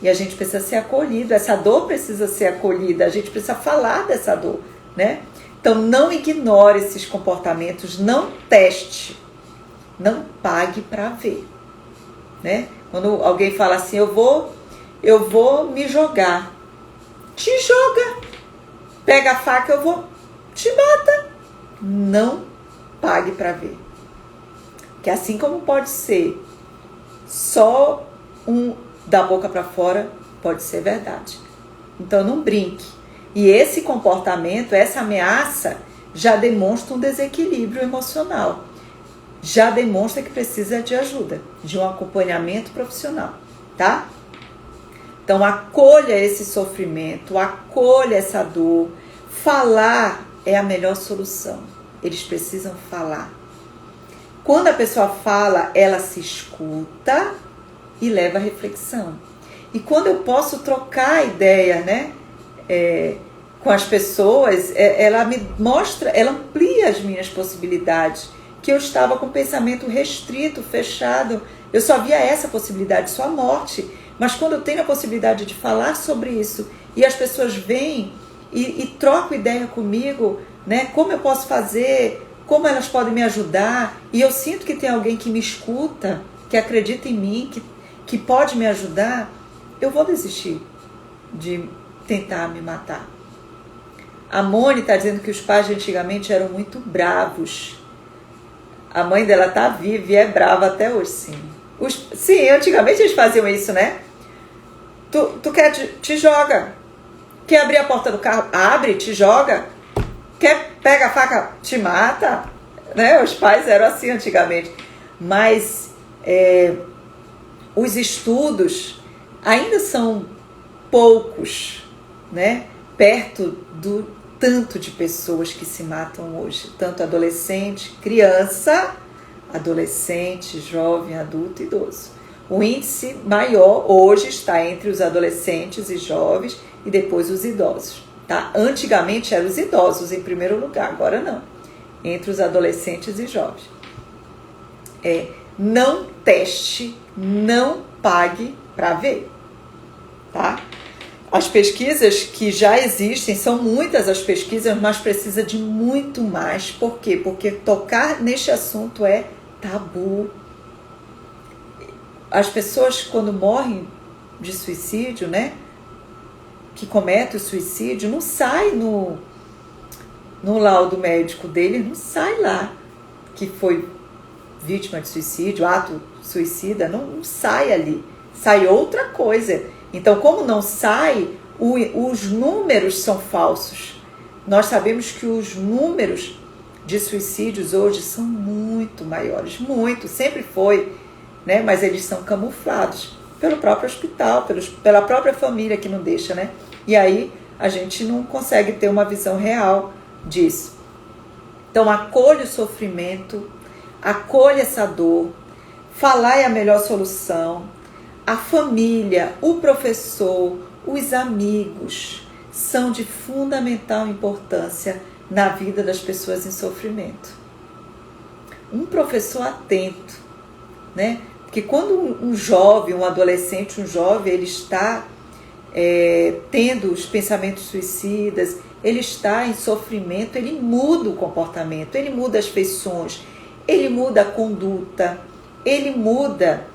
E a gente precisa ser acolhido, essa dor precisa ser acolhida, a gente precisa falar dessa dor, né? Então não ignore esses comportamentos, não teste, não pague para ver, né? Quando alguém fala assim, eu vou me jogar, te joga, pega a faca, eu vou, te mata, não pague para ver. Que assim como pode ser só da boca para fora, pode ser verdade. Então não brinque. E esse comportamento, essa ameaça, já demonstra um desequilíbrio emocional. Já demonstra que precisa de ajuda, de um acompanhamento profissional, tá? Então acolha esse sofrimento, acolha essa dor. Falar é a melhor solução. Eles precisam falar. Quando a pessoa fala, ela se escuta e leva a reflexão. E quando eu posso trocar ideia, né, com as pessoas, ela me mostra, ela amplia as minhas possibilidades, que eu estava com o pensamento restrito, fechado, eu só via essa possibilidade, só a morte. Mas quando eu tenho a possibilidade de falar sobre isso, e as pessoas vêm e trocam ideia comigo, né, como eu posso fazer, como elas podem me ajudar, e eu sinto que tem alguém que me escuta, que acredita em mim, que pode me ajudar, eu vou desistir de tentar me matar. A Mone está dizendo que os pais de antigamente eram muito bravos. A mãe dela tá viva e é brava até hoje, sim. Sim, antigamente eles faziam isso, né? Tu quer, te joga. Quer abrir a porta do carro? Abre, te joga. Quer, pega a faca, te mata. Né? Os pais eram assim antigamente. Mas os estudos ainda são poucos, né? Perto do tanto de pessoas que se matam hoje. Tanto adolescente, criança, adolescente, jovem, adulto e idoso. O índice maior hoje está entre os adolescentes e jovens e depois os idosos. Tá? Antigamente eram os idosos em primeiro lugar, agora não. Entre os adolescentes e jovens. Não teste, não pague para ver. Tá? As pesquisas que já existem, são muitas as pesquisas, mas precisa de muito mais. Por quê? Porque tocar neste assunto é tabu. As pessoas, quando morrem de suicídio, né, que cometem o suicídio, não sai no laudo médico dele, não sai lá que foi vítima de suicídio, ato suicida, não sai ali, sai outra coisa. Então, como não sai, os números são falsos. Nós sabemos que os números de suicídios hoje são muito maiores, muito, sempre foi, né? Mas eles são camuflados pelo próprio hospital, pela própria família que não deixa, né? E aí a gente não consegue ter uma visão real disso. Então, acolha o sofrimento, acolha essa dor, falar é a melhor solução. A família, o professor, os amigos são de fundamental importância na vida das pessoas em sofrimento. Um professor atento, né? Porque quando um jovem, um adolescente, ele está tendo os pensamentos suicidas, ele está em sofrimento, ele muda o comportamento, ele muda as feições, ele muda a conduta, ele muda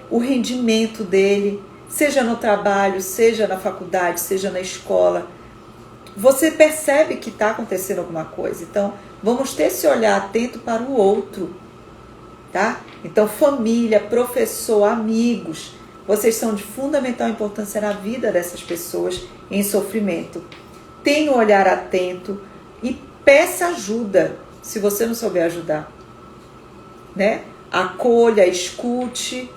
o rendimento dele, seja no trabalho, seja na faculdade, seja na escola. Você percebe que está acontecendo alguma coisa. Então, vamos ter esse olhar atento para o outro, tá? Então, família, professor, amigos, vocês são de fundamental importância na vida dessas pessoas em sofrimento. Tenha um olhar atento e peça ajuda, se você não souber ajudar, né? Acolha, escute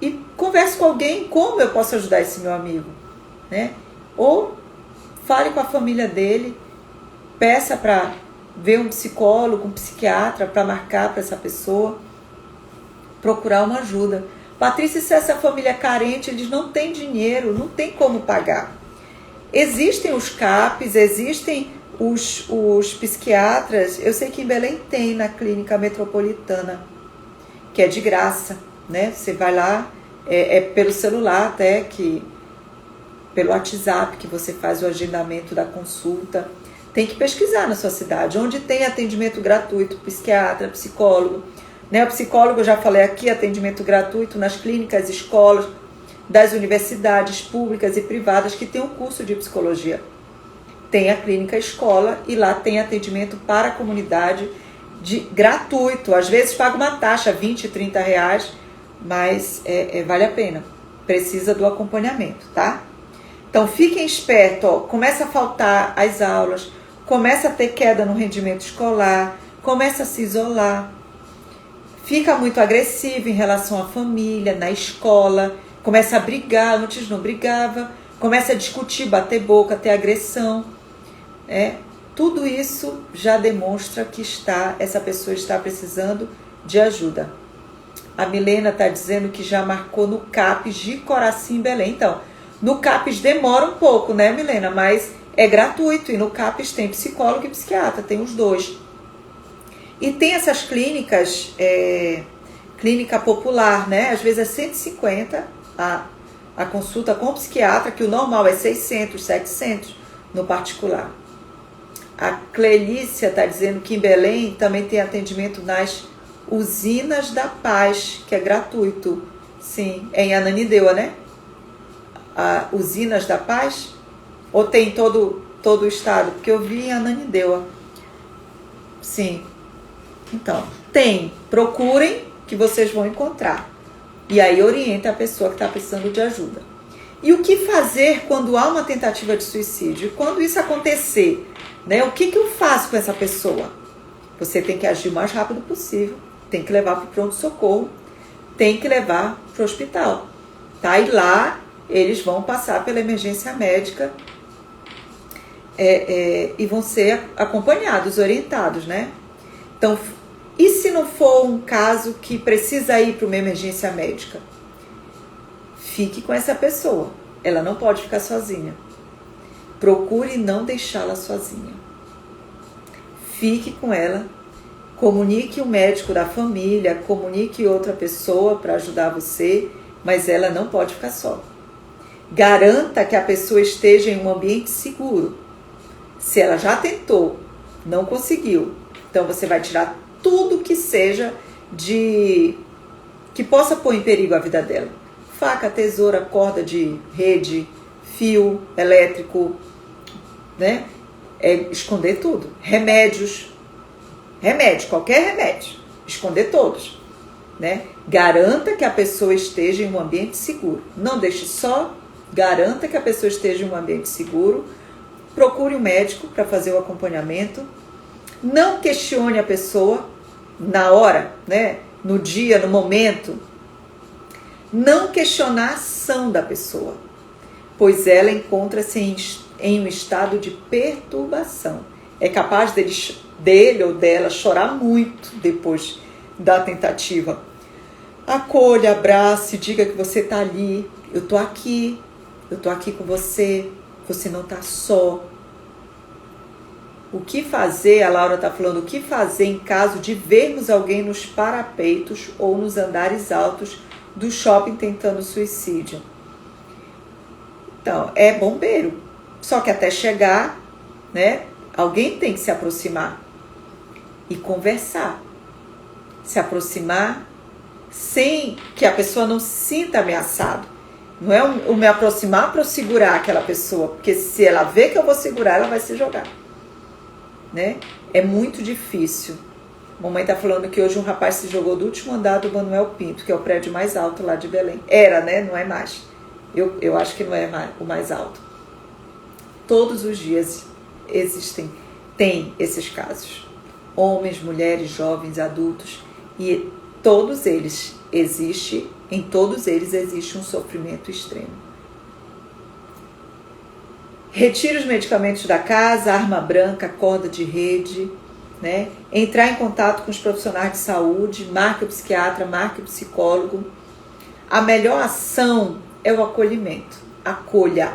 e converse com alguém. Como eu posso ajudar esse meu amigo, né? Ou fale com a família dele, peça para ver um psicólogo, um psiquiatra, para marcar para essa pessoa, procurar uma ajuda. Patrícia, se essa família é carente, eles não têm dinheiro, não tem como pagar. Existem os CAPs, existem os psiquiatras. Eu sei que em Belém tem, na clínica metropolitana, que é de graça, né? Você vai lá, pelo celular até, pelo WhatsApp que você faz o agendamento da consulta. Tem que pesquisar na sua cidade, onde tem atendimento gratuito, psiquiatra, psicólogo. Né? O psicólogo, eu já falei aqui, atendimento gratuito nas clínicas, escolas, das universidades públicas e privadas que tem um curso de psicologia. Tem a clínica escola e lá tem atendimento para a comunidade gratuito. Às vezes paga uma taxa, 20, 30 reais, mas vale a pena. Precisa do acompanhamento, tá? Então fiquem espertos, ó, começa a faltar as aulas, começa a ter queda no rendimento escolar, começa a se isolar, fica muito agressivo em relação à família, na escola, começa a brigar, antes não brigava, começa a discutir, bater boca, ter agressão. Tudo isso já demonstra que essa pessoa está precisando de ajuda. A Milena está dizendo que já marcou no CAPES de Coraci, em Belém. Então, no CAPES demora um pouco, né, Milena? Mas é gratuito e no CAPES tem psicólogo e psiquiatra, tem os dois. E tem essas clínicas, clínica popular, né? Às vezes é 150 a consulta com o psiquiatra, que o normal é 600, 700 no particular. A Clelícia está dizendo que em Belém também tem atendimento nas Usinas da Paz, que é gratuito. Sim, é em Ananindeua, né? Usinas da Paz? Ou tem todo todo o estado? Porque eu vi em Ananindeua. Sim. Então, procurem que vocês vão encontrar. E aí orienta a pessoa que está precisando de ajuda. E o que fazer quando há uma tentativa de suicídio? Quando isso acontecer, né? O que eu faço com essa pessoa? Você tem que agir o mais rápido possível. Tem que levar para o pronto-socorro. Tem que levar para o hospital. Tá? E lá eles vão passar pela emergência médica e vão ser acompanhados, orientados, né? Então, e se não for um caso que precisa ir para uma emergência médica? Fique com essa pessoa. Ela não pode ficar sozinha. Procure não deixá-la sozinha. Fique com ela. Comunique o médico da família, comunique outra pessoa para ajudar você, mas ela não pode ficar só. Garanta que a pessoa esteja em um ambiente seguro. Se ela já tentou, não conseguiu, então você vai tirar tudo que seja que possa pôr em perigo a vida dela. Faca, tesoura, corda de rede, fio elétrico, né? Esconder tudo. Remédios, qualquer remédio, esconder todos, né? Garanta que a pessoa esteja em um ambiente seguro. Não deixe só, garanta que a pessoa esteja em um ambiente seguro. Procure um médico para fazer o acompanhamento. Não questione a pessoa na hora, né? No dia, no momento. Não questionar a ação da pessoa, pois ela encontra-se em um estado de perturbação. É capaz dele ou dela chorar muito depois da tentativa. Acolha, abrace, diga que você está ali. Eu estou aqui com você. Você não está só. O que fazer, a Laura está falando, o que fazer em caso de vermos alguém nos parapeitos ou nos andares altos do shopping tentando suicídio? Então, é bombeiro. Só que até chegar, né, alguém tem que se aproximar e conversar. Se aproximar sem que a pessoa não se sinta ameaçada. Não é o me aproximar para eu segurar aquela pessoa, porque se ela vê que eu vou segurar, ela vai se jogar, né? É muito difícil. Mamãe está falando que hoje um rapaz se jogou do último andar do Manuel Pinto, que é o prédio mais alto lá de Belém. Era, né? Não é mais. Eu acho que não é mais, o mais alto. Todos os dias tem esses casos. Homens, mulheres, jovens, adultos, e em todos eles existe um sofrimento extremo. Retire os medicamentos da casa, arma branca, corda de rede, né? Entrar em contato com os profissionais de saúde, marque o psiquiatra, marque o psicólogo. A melhor ação é o acolhimento. Acolha.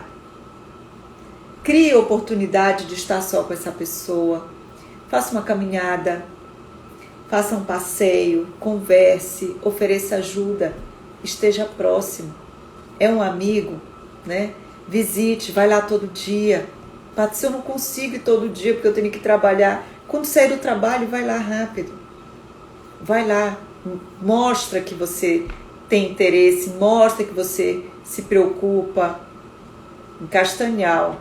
Crie oportunidade de estar só com essa pessoa. Faça uma caminhada, faça um passeio, converse, ofereça ajuda, esteja próximo. É um amigo, né? Visite, vai lá todo dia. Se eu não consigo ir todo dia porque eu tenho que trabalhar, quando sair do trabalho, vai lá rápido. Vai lá, mostra que você tem interesse, mostra que você se preocupa. Em Castanhal,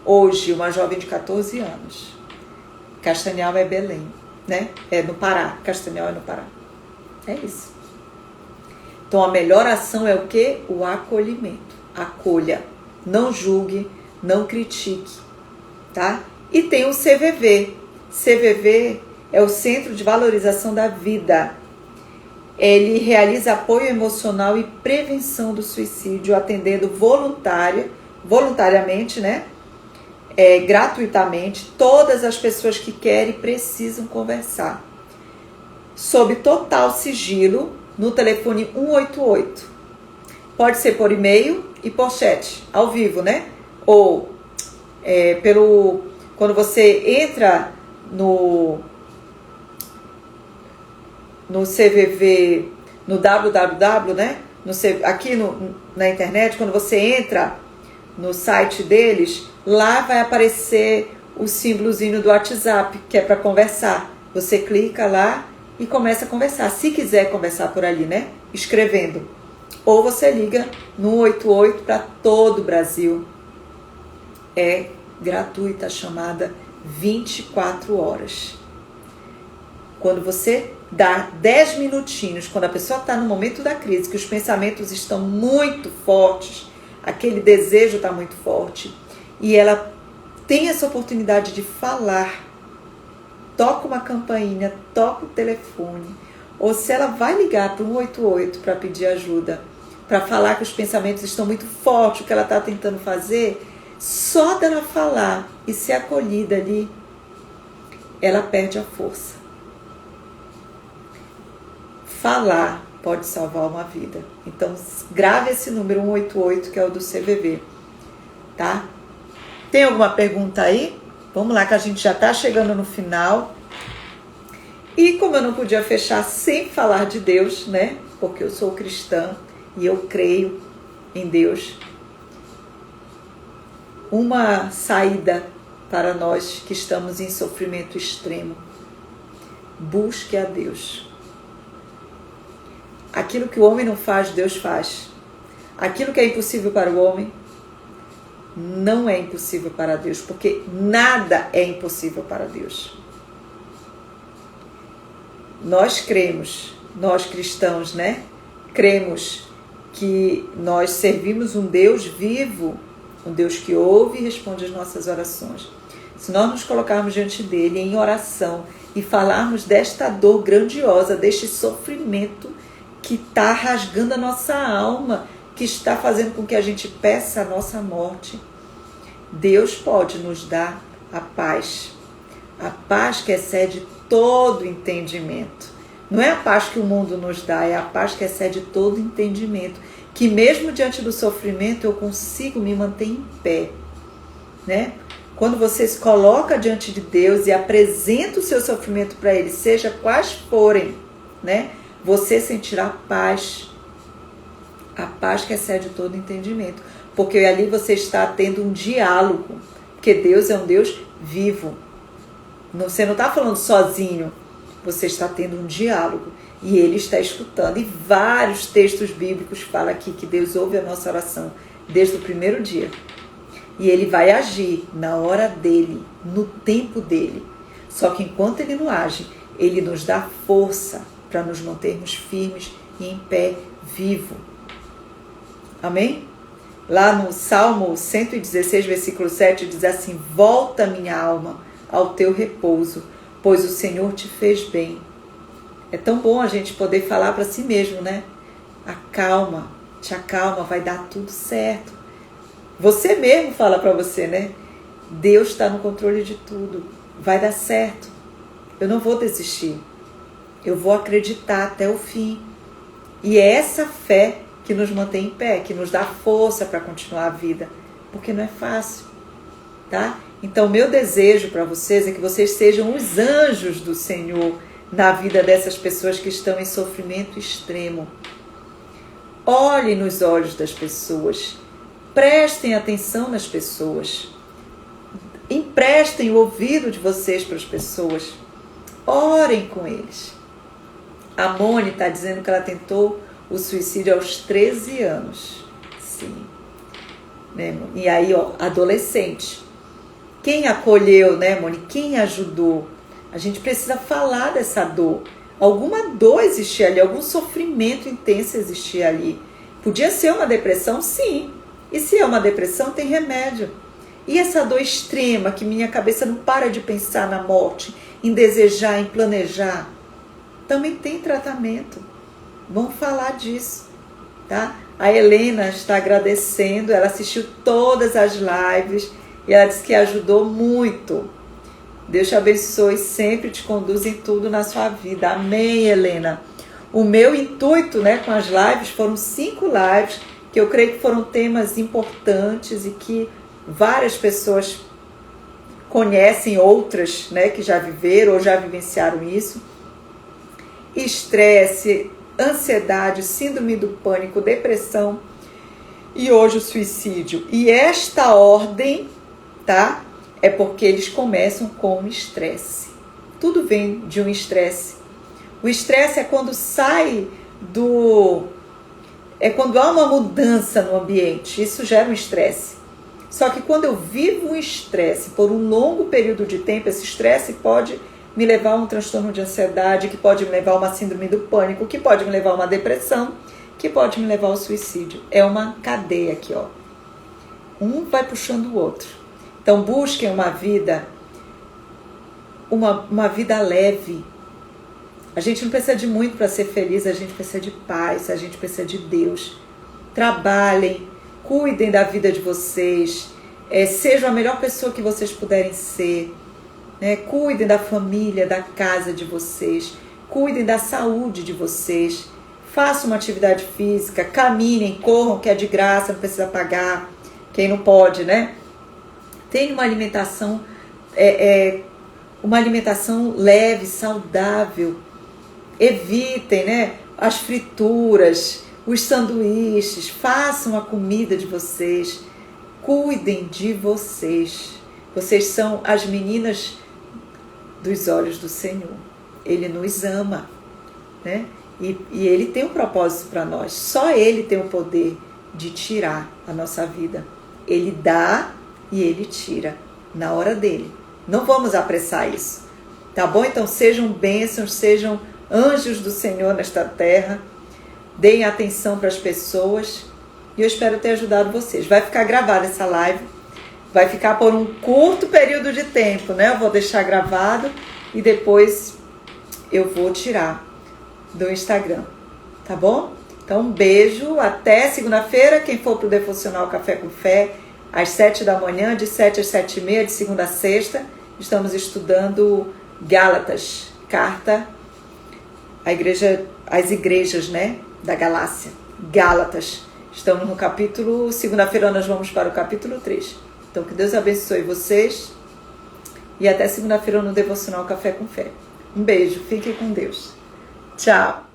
hoje, uma jovem de 14 anos. Castanhal é Belém, né? É no Pará. Castanhal é no Pará. É isso. Então, a melhor ação é o quê? O acolhimento. Acolha. Não julgue, não critique, tá? E tem o CVV. CVV é o Centro de Valorização da Vida. Ele realiza apoio emocional e prevenção do suicídio, atendendo voluntariamente, né? Gratuitamente, todas as pessoas que querem e precisam conversar. Sob total sigilo, no telefone 188. Pode ser por e-mail e por chat, ao vivo, né? Ou quando você entra no CVV, no www, né? Aqui na internet, quando você entra no site deles, lá vai aparecer o símbolozinho do WhatsApp, que é para conversar. Você clica lá e começa a conversar. Se quiser conversar por ali, né? Escrevendo. Ou você liga no 188 para todo o Brasil. É gratuita chamada 24 horas. Quando você dá 10 minutinhos, quando a pessoa está no momento da crise, que os pensamentos estão muito fortes, aquele desejo está muito forte, e ela tem essa oportunidade de falar, toca uma campainha, toca o telefone, ou se ela vai ligar para o 188 para pedir ajuda, para falar que os pensamentos estão muito fortes, o que ela está tentando fazer, só dela falar e ser acolhida ali, ela perde a força. Falar pode salvar uma vida. Então, grave esse número 188, que é o do CVV, tá? Tem alguma pergunta aí? Vamos lá, que a gente já está chegando no final. E como eu não podia fechar sem falar de Deus, né? Porque eu sou cristã e eu creio em Deus. Uma saída para nós que estamos em sofrimento extremo. Busque a Deus. Aquilo que o homem não faz, Deus faz. Aquilo que é impossível para o homem, não é impossível para Deus, porque nada é impossível para Deus. Nós cremos, nós cristãos, né? Cremos que nós servimos um Deus vivo, um Deus que ouve e responde às nossas orações. Se nós nos colocarmos diante dele em oração e falarmos desta dor grandiosa, deste sofrimento que está rasgando a nossa alma, que está fazendo com que a gente peça a nossa morte, Deus pode nos dar a paz que excede todo entendimento. Não é a paz que o mundo nos dá, é a paz que excede todo entendimento, que mesmo diante do sofrimento eu consigo me manter em pé, né? Quando você se coloca diante de Deus e apresenta o seu sofrimento para Ele, seja quais forem, né? Você sentirá paz, a paz que excede todo entendimento, porque ali você está tendo um diálogo, porque Deus é um Deus vivo. Você não está falando sozinho, você está tendo um diálogo e Ele está escutando. E vários textos bíblicos falam aqui que Deus ouve a nossa oração desde o primeiro dia. E Ele vai agir na hora dEle, no tempo dEle. Só que enquanto Ele não age, Ele nos dá força para nos mantermos firmes e em pé, vivo. Amém? Lá no Salmo 116, versículo 7, diz assim: volta minha alma ao teu repouso, pois o Senhor te fez bem. É tão bom a gente poder falar para si mesmo, né? Acalma, te acalma, vai dar tudo certo. Você mesmo fala para você, né? Deus está no controle de tudo, vai dar certo. Eu não vou desistir. Eu vou acreditar até o fim. E é essa fé que nos mantém em pé, que nos dá força para continuar a vida, porque não é fácil, tá? Então, meu desejo para vocês é que vocês sejam os anjos do Senhor na vida dessas pessoas que estão em sofrimento extremo. Olhem nos olhos das pessoas, prestem atenção nas pessoas, emprestem o ouvido de vocês para as pessoas, orem com eles. A Moni está dizendo que ela tentou o suicídio aos 13 anos. Sim. Né? E aí, ó, adolescente. Quem acolheu, né, Moni? Quem ajudou? A gente precisa falar dessa dor. Alguma dor existia ali, algum sofrimento intenso existia ali. Podia ser uma depressão? Sim. E se é uma depressão, tem remédio. E essa dor extrema, que minha cabeça não para de pensar na morte, em desejar, em planejar, também tem tratamento. Vamos falar disso, tá? A Helena está agradecendo, ela assistiu todas as lives e ela disse que ajudou muito. Deus te abençoe, sempre te conduz em tudo na sua vida. Amém, Helena. O meu intuito, né, com as lives, foram 5 lives, que eu creio que foram temas importantes e que várias pessoas conhecem, outras, né, que já viveram ou já vivenciaram isso. Estresse, ansiedade, síndrome do pânico, depressão e hoje o suicídio. E esta ordem, tá? É porque eles começam com o estresse. Tudo vem de um estresse. O estresse é quando sai do... É quando há uma mudança no ambiente. Isso gera um estresse. Só que quando eu vivo um estresse por um longo período de tempo, esse estresse pode me levar a um transtorno de ansiedade, que pode me levar a uma síndrome do pânico, que pode me levar a uma depressão, que pode me levar ao suicídio. É uma cadeia aqui, ó. Um vai puxando o outro. Então busquem uma vida leve. A gente não precisa de muito para ser feliz, a gente precisa de paz, a gente precisa de Deus. Trabalhem, cuidem da vida de vocês, sejam a melhor pessoa que vocês puderem ser, né? Cuidem da família, da casa de vocês, cuidem da saúde de vocês, façam uma atividade física, caminhem, corram, que é de graça, não precisa pagar, quem não pode, né? Tenham uma alimentação leve, saudável. Evitem, né, as frituras, os sanduíches, façam a comida de vocês, cuidem de vocês. Vocês são as meninas dos olhos do Senhor. Ele nos ama, né? E Ele tem um propósito para nós. Só Ele tem o poder de tirar a nossa vida. Ele dá e Ele tira na hora dele. Não vamos apressar isso, tá bom? Então sejam bênçãos, sejam anjos do Senhor nesta terra. Deem atenção para as pessoas. E eu espero ter ajudado vocês. Vai ficar gravada essa live. Vai ficar por um curto período de tempo, né? Eu vou deixar gravado e depois eu vou tirar do Instagram, tá bom? Então um beijo, até segunda-feira. Quem for pro Devocional Café com Fé, às 7 da manhã, de 7 às 7h30, de segunda a sexta, estamos estudando Gálatas, carta às igrejas, né, da Galácia. Gálatas. Estamos no capítulo, segunda-feira nós vamos para o capítulo 3. Então que Deus abençoe vocês e até segunda-feira no Devocional Café com Fé. Um beijo, fiquem com Deus. Tchau.